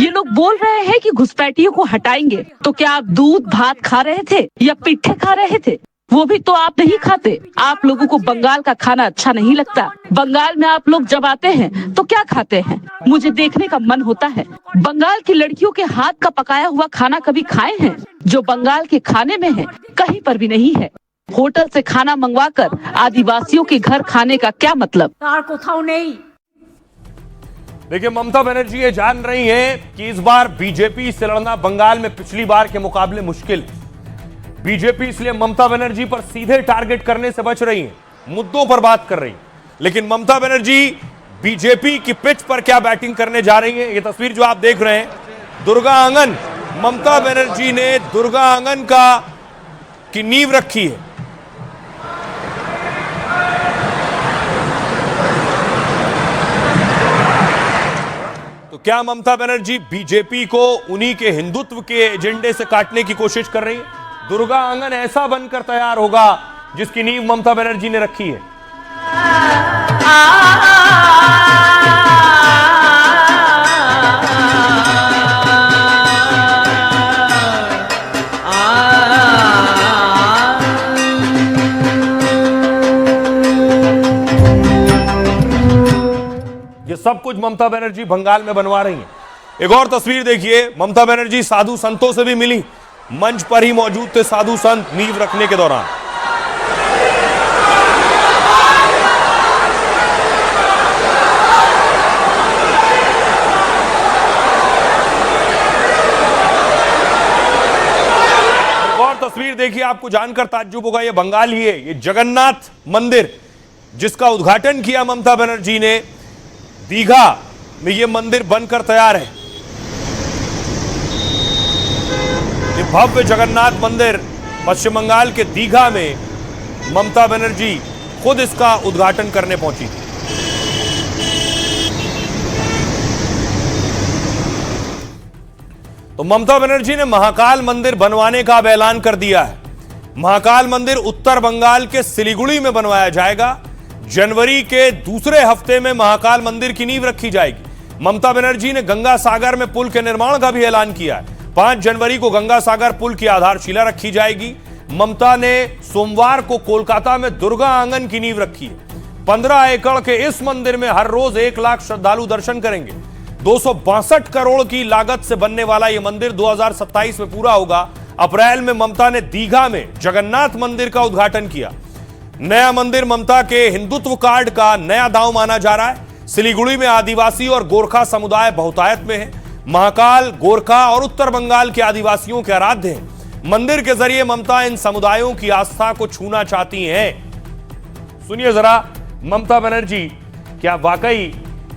ये लोग बोल रहे हैं कि घुसपैठियों को हटाएंगे, तो क्या आप दूध भात खा रहे थे या पिट्ठे खा रहे थे? वो भी तो आप नहीं खाते। आप लोगों को बंगाल का खाना अच्छा नहीं लगता। बंगाल में आप लोग जब आते हैं तो क्या खाते हैं? मुझे देखने का मन होता है। बंगाल की लड़कियों के हाथ का पकाया हुआ खाना कभी खाए हैं? जो बंगाल के खाने में है कहीं पर भी नहीं है। होटल से खाना मंगवाकर आदिवासियों के घर खाने का क्या मतलब? नहीं। देखिए, ममता बनर्जी ये जान रही हैं कि इस बार बीजेपी से लड़ना बंगाल में पिछली बार के मुकाबले मुश्किल है। बीजेपी इसलिए ममता बनर्जी पर सीधे टारगेट करने से बच रही है, मुद्दों पर बात कर रही है। लेकिन ममता बनर्जी बीजेपी की पिच पर क्या बैटिंग करने जा रही है, ये तस्वीर जो आप देख रहे हैं, दुर्गा आंगन, ममता बनर्जी ने दुर्गा आंगन की नींव रखी है। तो क्या ममता बनर्जी बीजेपी को उन्हीं के हिंदुत्व के एजेंडे से काटने की कोशिश कर रही है? दुर्गा आंगन ऐसा बनकर तैयार होगा जिसकी नींव ममता बनर्जी ने रखी है। ये सब कुछ ममता बनर्जी बंगाल में बनवा रही हैं। एक और तस्वीर देखिए, ममता बनर्जी साधु संतों से भी मिली, मंच पर ही मौजूद थे साधु संत नींव रखने के दौरान। एक और तस्वीर देखिए, आपको जानकर ताज्जुब होगा, ये बंगाल ही है। ये जगन्नाथ मंदिर जिसका उद्घाटन किया ममता बनर्जी ने, दीघा में ये मंदिर बनकर तैयार है। ये भव्य जगन्नाथ मंदिर पश्चिम बंगाल के दीघा में ममता बनर्जी खुद इसका उद्घाटन करने पहुंची थी। तो ममता बनर्जी ने महाकाल मंदिर बनवाने का अब ऐलान कर दिया है। महाकाल मंदिर उत्तर बंगाल के सिलीगुड़ी में बनवाया जाएगा। जनवरी के दूसरे हफ्ते में महाकाल मंदिर की नींव रखी जाएगी। ममता बनर्जी ने गंगा सागर में पुल के निर्माण का भी ऐलान किया है। 5 जनवरी को गंगा सागर पुल की आधारशिला रखी जाएगी। ममता ने सोमवार को कोलकाता में दुर्गा आंगन की नींव रखी है। 15 एकड़ के इस मंदिर में हर रोज 1 लाख श्रद्धालु दर्शन करेंगे। 262 करोड़ की लागत से बनने वाला यह मंदिर 2027 में पूरा होगा। अप्रैल में ममता ने दीघा में जगन्नाथ मंदिर का उद्घाटन किया। नया मंदिर ममता के हिंदुत्व कार्ड का नया दांव माना जा रहा है। सिलीगुड़ी में आदिवासी और गोरखा समुदाय बहुतायत में है। महाकाल गोरखा और उत्तर बंगाल के आदिवासियों के आराध्य हैं। मंदिर के जरिए ममता इन समुदायों की आस्था को छूना चाहती हैं। सुनिए जरा, ममता बनर्जी क्या वाकई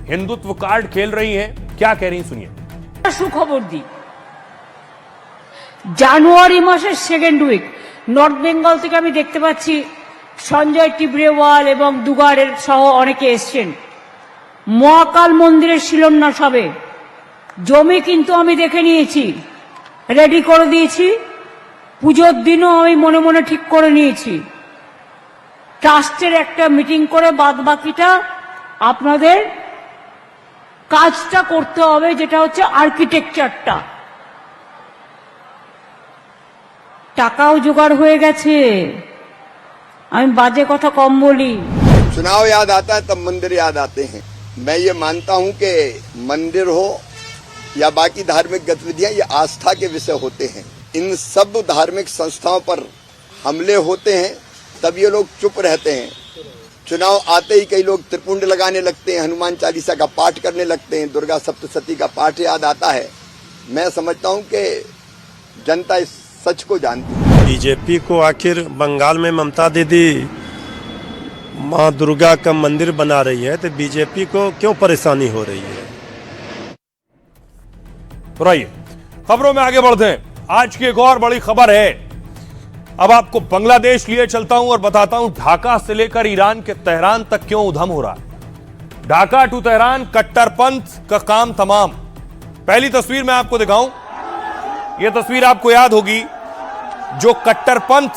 हिंदुत्व कार्ड खेल रही हैं? क्या कह रही सुनिए। सुखबर दी, জানুয়ারি মাসের সেকেন্ড উইক নর্থ বেঙ্গল থেকে আমি দেখতে পাচ্ছি সঞ্জয় টিবরেওয়াল এবং দুগাড়ের সহ অনেকে এসছেন। মহাকাল মন্দিরের শিলান্যাস হবে। জমি কিন্তু আমি দেখে নিয়েছি, রেডি করে দিয়েছি। পুজোর দিনও আমি মনে মনে ঠিক করে নিয়েছি। ট্রাস্টের একটা মিটিং করে বাদ বাকিটা আপনাদের কাজটা করতে হবে, যেটা হচ্ছে আর্কিটেকচারটা। টাকাও জোগাড় হয়ে গেছে। আমি বাজে কথা কম বলি। चुनाव याद आता है तब मंदिर याद आते हैं। मैं ये मानता हूं कि मंदिर हो या बाकी धार्मिक गतिविधियां ये आस्था के विषय होते हैं। इन सब धार्मिक संस्थाओं पर हमले होते हैं तब ये लोग चुप रहते हैं। चुनाव आते ही कई लोग त्रिपुंड लगाने लगते हैं, हनुमान चालीसा का पाठ करने लगते हैं, दुर्गा सप्तशती का पाठ याद आता है। मैं समझता हूं कि जनता इस सच को जानती है। बीजेपी को आखिर बंगाल में ममता दीदी माँ दुर्गा का मंदिर बना रही है, तो बीजेपी को क्यों परेशानी हो रही है? तो आइए खबरों में आगे बढ़ते हैं। आज की एक और बड़ी खबर है। अब आपको बांग्लादेश लिए चलता हूं और बताता हूं ढाका से लेकर ईरान के तेहरान तक क्यों उधम हो रहा है। ढाका टू तेहरान कट्टरपंथ का काम तमाम। पहली तस्वीर मैं आपको दिखाऊं, यह तस्वीर आपको याद होगी, जो कट्टरपंथ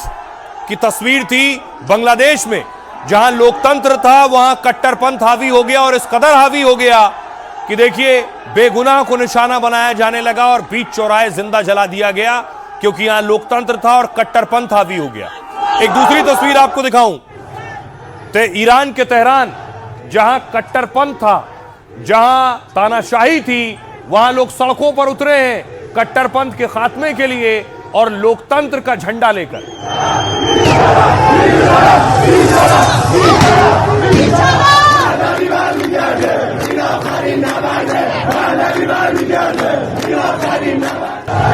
की तस्वीर थी बांग्लादेश में जहां लोकतंत्र था वहां कट्टरपंथ हावी हो गया, और इस कदर हावी हो गया कि देखिए बेगुनाह को निशाना बनाया जाने लगा और बीच चौराहे जिंदा जला दिया गया, क्योंकि यहां लोकतंत्र था और कट्टरपंथ हावी हो गया। एक दूसरी तस्वीर आपको दिखाऊं, ईरान के तेहरान, जहां कट्टरपंथ था, जहां तानाशाही थी, वहां लोग सड़कों पर उतरे हैं कट्टरपंथ के खात्मे के लिए और लोकतंत्र का झंडा लेकर।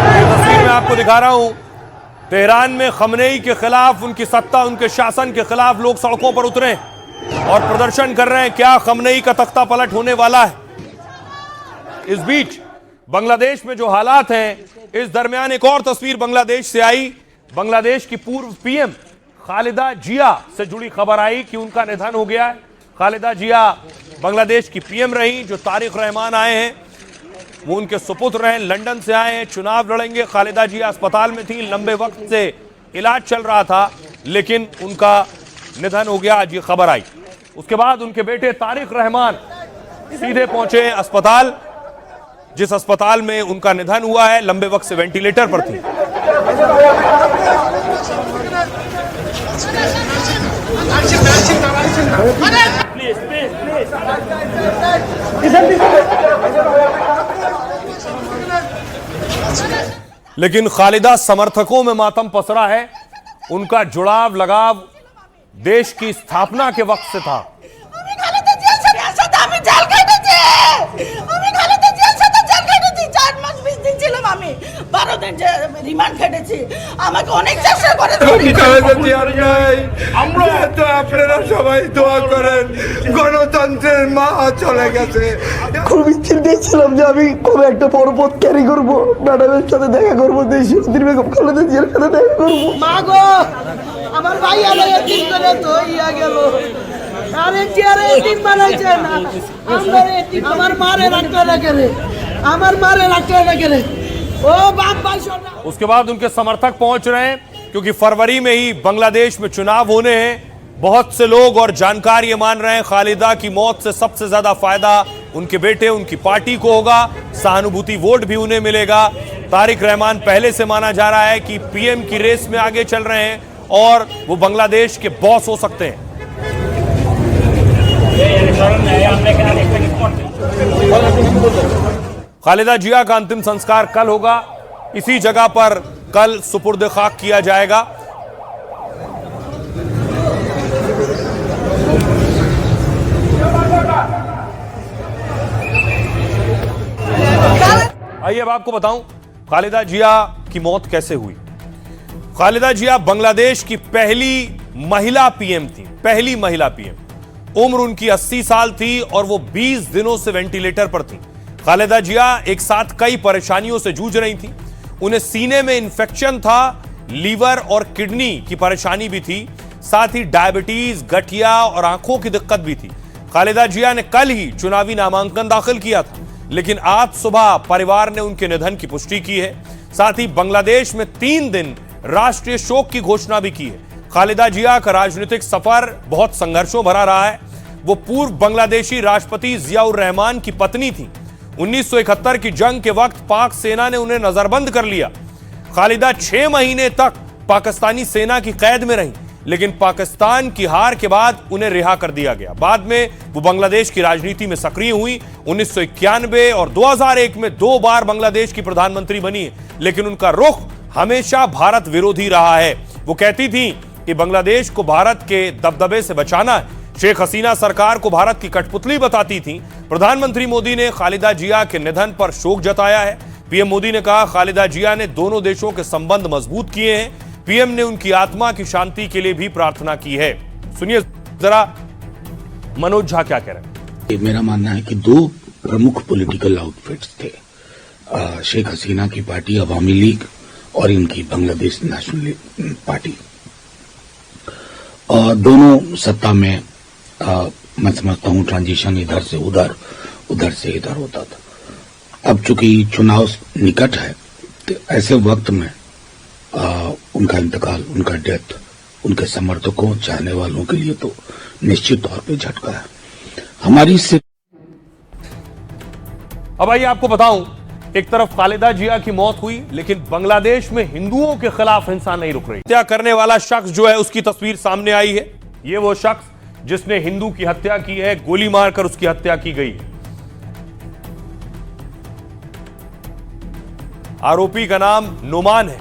ये तस्वीर मैं आपको दिखा रहा हूं, तेहरान में खमनेई के खिलाफ, उनकी सत्ता, उनके शासन के खिलाफ लोग सड़कों पर उतरे और प्रदर्शन कर रहे हैं। क्या खमनेई का तख्ता पलट होने वाला है? इस बीच बांग्लादेश में जो हालात हैं, इस दरमियान एक और तस्वीर बांग्लादेश से आई। बांग्लादेश की पूर्व पीएम खालिदा जिया से जुड़ी खबर आई कि उनका निधन हो गया है। खालिदा जिया बांग्लादेश की पीएम रही। जो तारिक रहमान आए हैं वो उनके सुपुत्र हैं, लंदन से आए हैं, चुनाव लड़ेंगे। खालिदा जिया अस्पताल में थी, लंबे वक्त से इलाज चल रहा था, लेकिन उनका निधन हो गया, आज ये खबर आई। उसके बाद उनके बेटे तारिक रहमान सीधे पहुंचे अस्पताल, जिस अस्पताल में उनका निधन हुआ है। लंबे वक्त से वेंटिलेटर पर थी। लेकिन खालिदा समर्थकों में मातम पसरा है। उनका जुड़ाव लगाव देश की स्थापना के वक्त से था। গণতন্ত্রের মা চলে গেছে। খুবই চিন্তায় ছিলাম যে আমি কবে একটা পরপথ ক্যারি করবো, ম্যাডামের সাথে দেখা করবো, দেশি বেগম খালেদা জিয়ার সাথে দেখা করবো। মা গো, আমার ভাই আমার এতিম করে তো ইয়া গেল। আরে জিয়ারে এতিম বানাইছে না, আমরা এতিম। আমার মারে রাখতে না করে, আমার মারে রাখতে না করে। ओ बाप भाई। उसके बाद उनके समर्थक पहुंच रहे हैं, क्योंकि फरवरी में ही बांग्लादेश में चुनाव होने हैं। बहुत से लोग और जानकार ये मान रहे हैं खालिदा की मौत से सबसे ज्यादा फायदा उनके बेटे, उनकी पार्टी को होगा। सहानुभूति वोट भी उन्हें मिलेगा। तारिक रहमान पहले से माना जा रहा है कि पीएम की रेस में आगे चल रहे हैं और वो बांग्लादेश के बॉस हो सकते हैं। खालिदा जिया का अंतिम संस्कार कल होगा। इसी जगह पर कल सुपुर्द खाक किया जाएगा। आइए अब आपको बताऊं खालिदा जिया की मौत कैसे हुई। खालिदा जिया बांग्लादेश की पहली महिला पीएम थी, पहली महिला पीएम। उम्र उनकी 80 साल थी और वो 20 दिनों से वेंटिलेटर पर थी। खालिदा जिया एक साथ कई परेशानियों से जूझ रही थी। उन्हें सीने में इंफेक्शन था, लीवर और किडनी की परेशानी भी थी, साथ ही डायबिटीज, गठिया और आंखों की दिक्कत भी थी। खालिदा जिया ने कल ही चुनावी नामांकन दाखिल किया था, लेकिन आज सुबह परिवार ने उनके निधन की पुष्टि की है। साथ ही बांग्लादेश में 3 दिन राष्ट्रीय शोक की घोषणा भी की है। खालिदा जिया का राजनीतिक सफर बहुत संघर्षों भरा रहा है। वो पूर्व बांग्लादेशी राष्ट्रपति जियाउर रहमान की पत्नी थी। 1971 की जंग के वक्त पाक सेना ने उन्हें नजरबंद कर लिया। खालिदा 6 महीने तक पाकिस्तानी सेना की कैद में रही, लेकिन पाकिस्तान की हार के बाद उन्हें रिहा कर दिया गया। बाद में वो बांग्लादेश की राजनीति में सक्रिय हुई। 1991 और 2001 में 2 बार बांग्लादेश की प्रधानमंत्री बनी, लेकिन उनका रुख हमेशा भारत विरोधी रहा है। वो कहती थी कि बांग्लादेश को भारत के दबदबे से बचाना है। शेख हसीना सरकार को भारत की कठपुतली बताती थी। प्रधानमंत्री मोदी ने खालिदा जिया के निधन पर शोक जताया है। पीएम मोदी ने कहा खालिदा जिया ने दोनों देशों के संबंध मजबूत किए हैं। पीएम ने उनकी आत्मा की शांति के लिए भी प्रार्थना की है। सुनिए जरा मनोज झा क्या कह रहे हैं। मेरा मानना है कि 2 प्रमुख पॉलिटिकल आउटफिट्स थे, शेख हसीना की पार्टी अवामी लीग और इनकी बांग्लादेश नेशनल पार्टी, और दोनों सत्ता में मैं समझता हूँ ट्रांजिशन इधर से उधर, उधर से इधर होता था। अब चूंकि चुनाव निकट है, तो ऐसे वक्त में उनका इंतकाल, उनका डेथ उनके समर्थकों चाहने वालों के लिए तो निश्चित तौर पे झटका है। हमारी से अब आइए आपको बताऊं, एक तरफ खालिदा जिया की मौत हुई, लेकिन बांग्लादेश में हिंदुओं के खिलाफ हिंसा नहीं रुक रही। हत्या करने वाला शख्स जो है उसकी तस्वीर सामने आई है। ये वो शख्स जिसने हिंदू की हत्या की है, गोली मारकर उसकी हत्या की गई है। आरोपी का नाम नुमान है।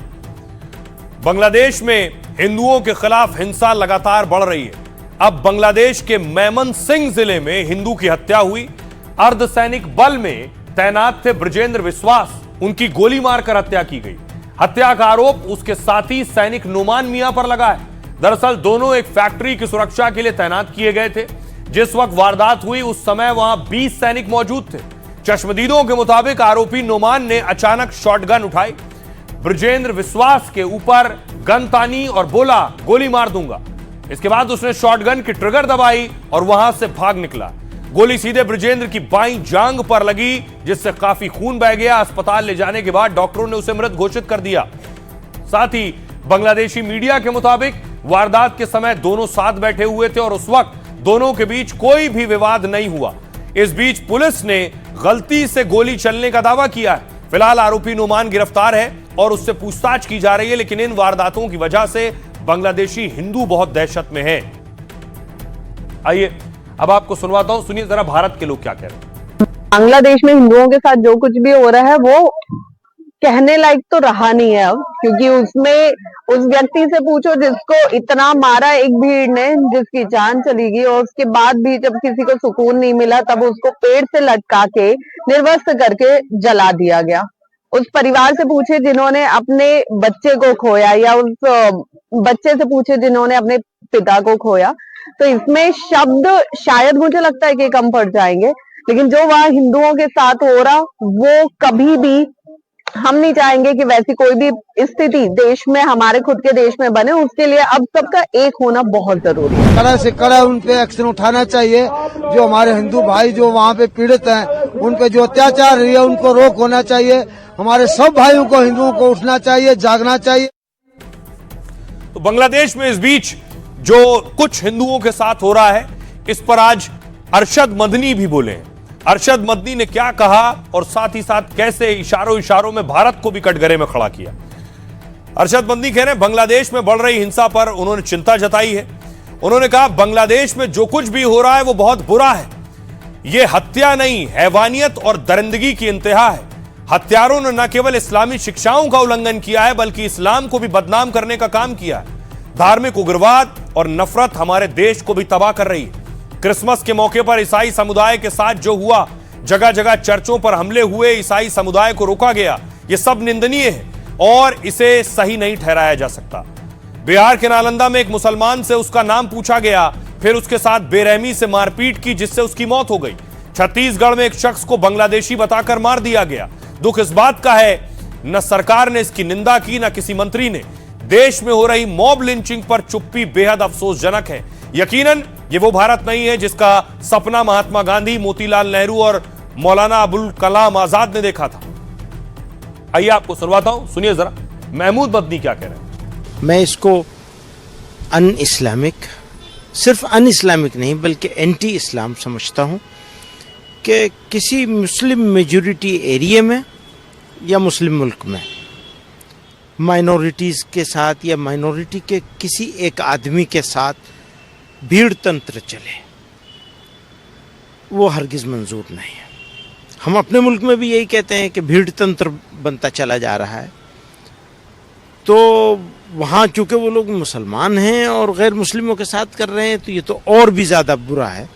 बांग्लादेश में हिंदुओं के खिलाफ हिंसा लगातार बढ़ रही है। अब बांग्लादेश के मेमनसिंह जिले में हिंदू की हत्या हुई। अर्धसैनिक बल में तैनात थे ब्रजेंद्र विश्वास, उनकी गोली मारकर हत्या की गई। हत्या का आरोप उसके साथी सैनिक नुमान मियां पर लगा है। दरअसल दोनों एक फैक्ट्री की सुरक्षा के लिए तैनात किए गए थे। जिस वक्त वारदात हुई उस समय वहां 20 सैनिक मौजूद थे। चश्मदीदों के मुताबिक आरोपी नुमान ने अचानक शॉटगन उठाई, ब्रजेंद्र विश्वास के ऊपर गन तानी और बोला गोली मार दूंगा। इसके बाद उसने शॉटगन की ट्रिगर दबाई और वहां से भाग निकला। गोली सीधे ब्रजेंद्र की बाईं जांघ पर लगी, जिससे काफी खून बह गया। अस्पताल ले जाने के बाद डॉक्टरों ने उसे मृत घोषित कर दिया। साथ ही बांग्लादेशी मीडिया के मुताबिक वारदात के समय दोनों साथ बैठे हुए थे और उस वक्त दोनों के बीच कोई भी विवाद नहीं हुआ। इस बीच पुलिस ने गलती से गोली चलने का दावा किया है। फिलहाल आरोपी नुमान गिरफ्तार है और उससे पूछताछ की जा रही है, लेकिन इन वारदातों की वजह से बांग्लादेशी हिंदू बहुत दहशत में हैं। आइए अब आपको सुनवाता हूं, सुनिए जरा भारत के लोग क्या कह रहे हैं। बांग्लादेश में हिंदुओं के साथ जो कुछ भी हो रहा है वो कहने लायक तो रहा नहीं है अब, क्योंकि उसमें उस व्यक्ति से पूछो जिसको इतना मारा एक भीड़ ने, जिसकी जान चली गई, और उसके बाद भी जब किसी को सुकून नहीं मिला तब उसको पेड़ से लटका के निर्वस्त्र करके जला दिया गया। उस परिवार से पूछे जिन्होंने अपने बच्चे को खोया, या उस बच्चे से पूछे जिन्होंने अपने पिता को खोया, तो इसमें शब्द शायद मुझे लगता है कि कम पड़ जाएंगे। लेकिन जो वहां हिंदुओं के साथ हो रहा वो कभी भी हम नहीं चाहेंगे कि वैसी कोई भी स्थिति देश में, हमारे खुद के देश में बने। उसके लिए अब सबका एक होना बहुत जरूरी है। कड़ा से कड़ा उन पे एक्शन उठाना चाहिए। जो हमारे हिंदू भाई जो वहाँ पे पीड़ित हैं, उन पे जो अत्याचार है उनको रोक होना चाहिए। हमारे सब भाइयों को, हिंदुओं को उठना चाहिए, जागना चाहिए। तो बांग्लादेश में इस बीच जो कुछ हिंदुओं के साथ हो रहा है, इस पर आज अरशद मदनी भी बोले हैं। अरशद मदनी ने क्या कहा और साथ ही साथ कैसे इशारों में भारत को भी कटघरे में खड़ा किया। अरशद मदनी कह रहे हैं बांग्लादेश में बढ़ रही हिंसा पर उन्होंने चिंता जताई है। उन्होंने कहा बांग्लादेश में जो कुछ भी हो रहा है वो बहुत बुरा है। यह हत्या नहीं, हैवानियत और दरिंदगी की इंतहा है। हत्यारों ने न केवल इस्लामी शिक्षाओं का उल्लंघन किया है बल्कि इस्लाम को भी बदनाम करने का काम किया है। धार्मिक उग्रवाद और नफरत हमारे देश को भी तबाह कर रही है। क्रिसमस के मौके पर ईसाई समुदाय के साथ जो हुआ, जगह जगह चर्चों पर हमले हुए, ईसाई समुदाय को रोका गया, यह सब निंदनीय है और इसे सही नहीं ठहराया जा सकता। बिहार के नालंदा में एक मुसलमान से उसका नाम पूछा गया, फिर उसके साथ बेरहमी से मारपीट की जिससे उसकी मौत हो गई। छत्तीसगढ़ में एक शख्स को बांग्लादेशी बताकर मार दिया गया। दुख इस बात का है न सरकार ने इसकी निंदा की न किसी मंत्री ने। देश में हो रही मॉब लिंचिंग पर चुप्पी बेहद अफसोसजनक है। यकीनन ये वो भारत नहीं है जिसका सपना महात्मा गांधी, मोतीलाल नेहरू और मौलाना अबुल कलाम आजाद ने देखा था। आइए आपको सुनवाता हूं, सुनिए जरा महमूद मदनी क्या कह रहे हैं। मैं इसको अन इस्लामिक, सिर्फ अन इस्लामिक नहीं बल्कि एंटी इस्लाम समझता हूं कि किसी मुस्लिम मेजॉरिटी एरिया में या मुस्लिम मुल्क में माइनॉरिटीज़ के साथ या माइनॉरिटी के किसी एक आदमी के साथ भीड़ तंत्र चले, वो हरगिज़ मंजूर नहीं है। हम अपने मुल्क में भी यही कहते हैं कि भीड़ तंत्र बनता चला जा रहा है। तो वहाँ चूँकि वो लोग मुसलमान हैं और गैर मुस्लिमों के साथ कर रहे हैं तो ये तो और भी ज़्यादा बुरा है।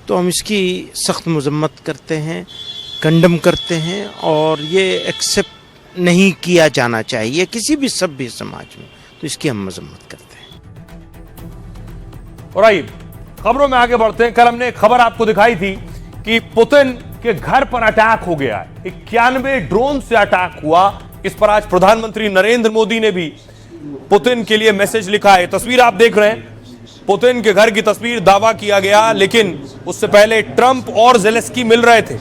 तो हम इसकी सख्त मजम्मत करते हैं, कंडम करते हैं और ये एक्सेप्ट नहीं किया जाना चाहिए किसी भी सभ्य समाज में। तो इसकी हम मजम्मत करते हैं। और आइए खबरों में आगे बढ़ते हैं। कल हमने एक खबर आपको दिखाई थी कि पुतिन के घर पर अटैक हो गया है। 91 ड्रोन से अटैक हुआ। इस पर आज प्रधानमंत्री नरेंद्र मोदी ने भी पुतिन के लिए मैसेज लिखा है। तस्वीर आप देख रहे हैं, पुतिन के घर की तस्वीर, दावा किया गया, लेकिन उससे पहले ट्रंप और ज़ेलेंस्की मिल रहे थे।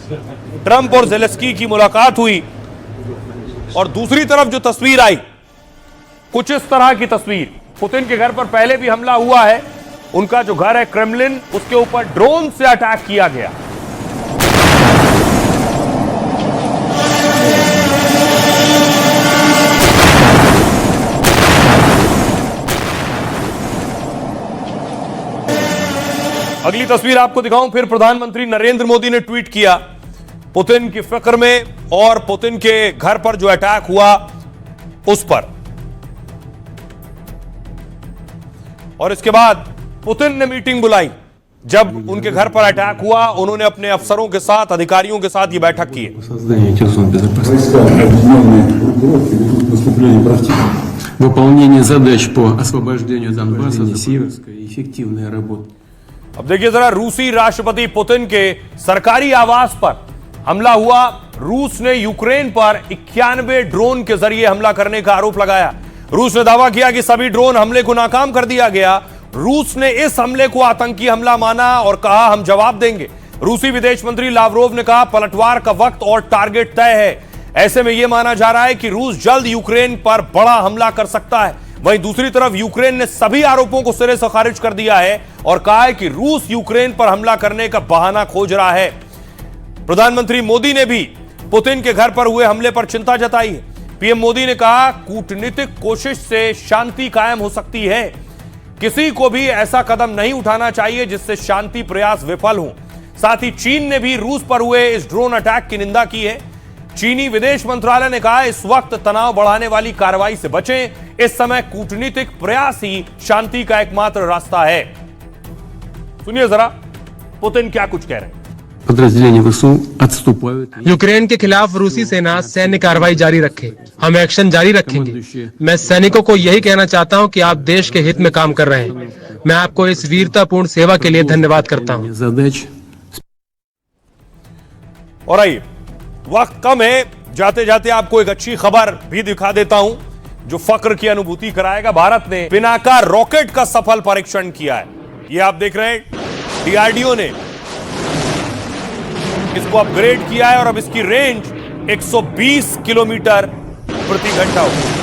ट्रंप और ज़ेलेंस्की की मुलाकात हुई और दूसरी तरफ जो तस्वीर आई कुछ इस तरह की तस्वीर। पुतिन के घर पर पहले भी हमला हुआ है। उनका जो घर है क्रेमलिन, उसके ऊपर ड्रोन से अटैक किया गया। अगली तस्वीर आपको दिखाऊं। फिर प्रधानमंत्री नरेंद्र मोदी ने ट्वीट किया पुतिन की फिक्र में और पुतिन के घर पर जो अटैक हुआ उस पर। और इसके बाद पुतिन ने मीटिंग बुलाई। जब उनके घर पर अटैक हुआ, उन्होंने अपने अफसरों के साथ, अधिकारियों के साथ ये बैठक की। Выполнение задач по освобождению Донбасса, эффективная работа. अब देखिए जरा, रूसी राष्ट्रपति पुतिन के सरकारी आवास पर हमला हुआ। रूस ने यूक्रेन पर 91 ड्रोन के जरिए हमला करने का आरोप लगाया। रूस ने दावा किया कि सभी ड्रोन हमले को नाकाम कर दिया गया। रूस ने इस हमले को आतंकी हमला माना और कहा हम जवाब देंगे। रूसी विदेश मंत्री लावरोव ने कहा पलटवार का वक्त और टारगेट तय है। ऐसे में यह माना जा रहा है कि रूस जल्द यूक्रेन पर बड़ा हमला कर सकता है। वहीं दूसरी तरफ यूक्रेन ने सभी आरोपों को सिरे से खारिज कर दिया है और कहा है कि रूस यूक्रेन पर हमला करने का बहाना खोज रहा है। प्रधानमंत्री मोदी ने भी पुतिन के घर पर हुए हमले पर चिंता जताई है। पीएम मोदी ने कहा कूटनीतिक कोशिश से शांति कायम हो सकती है। किसी को भी ऐसा कदम नहीं उठाना चाहिए जिससे शांति प्रयास विफल हो। साथ ही चीन ने भी रूस पर हुए इस ड्रोन अटैक की निंदा की है। चीनी विदेश मंत्रालय ने कहा इस वक्त तनाव बढ़ाने वाली कार्रवाई से बचें। इस समय कूटनीतिक प्रयास ही शांति का एकमात्र रास्ता है। सुनिए जरा पुतिन क्या कुछ कह रहे हैं। यूक्रेन के खिलाफ रूसी सेना सैन्य कार्रवाई जारी रखे, हम एक्शन जारी रखेंगे। मैं सैनिकों को यही कहना चाहता हूं कि आप देश के हित में काम कर रहे हैं। मैं आपको इस वीरतापूर्ण सेवा के लिए धन्यवाद करता हूं। और आइए, वक्त कम है, जाते जाते आपको एक अच्छी खबर भी दिखा देता हूं जो फक्र की अनुभूति कराएगा। भारत ने पिनाका रॉकेट का सफल परीक्षण किया है। ये आप देख रहे हैं, डीआरडीओ ने इसको अपग्रेड किया है और अब इसकी रेंज 120 किलोमीटर प्रति घंटा होगी।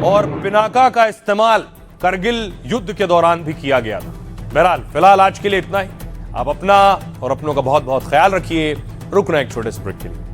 और पिनाका का इस्तेमाल करगिल युद्ध के दौरान भी किया गया था। बहरहाल फिलहाल आज के लिए इतना ही। आप अपना और अपनों का बहुत बहुत ख्याल रखिए। रुकना एक छोटे से ब्रेक के लिए।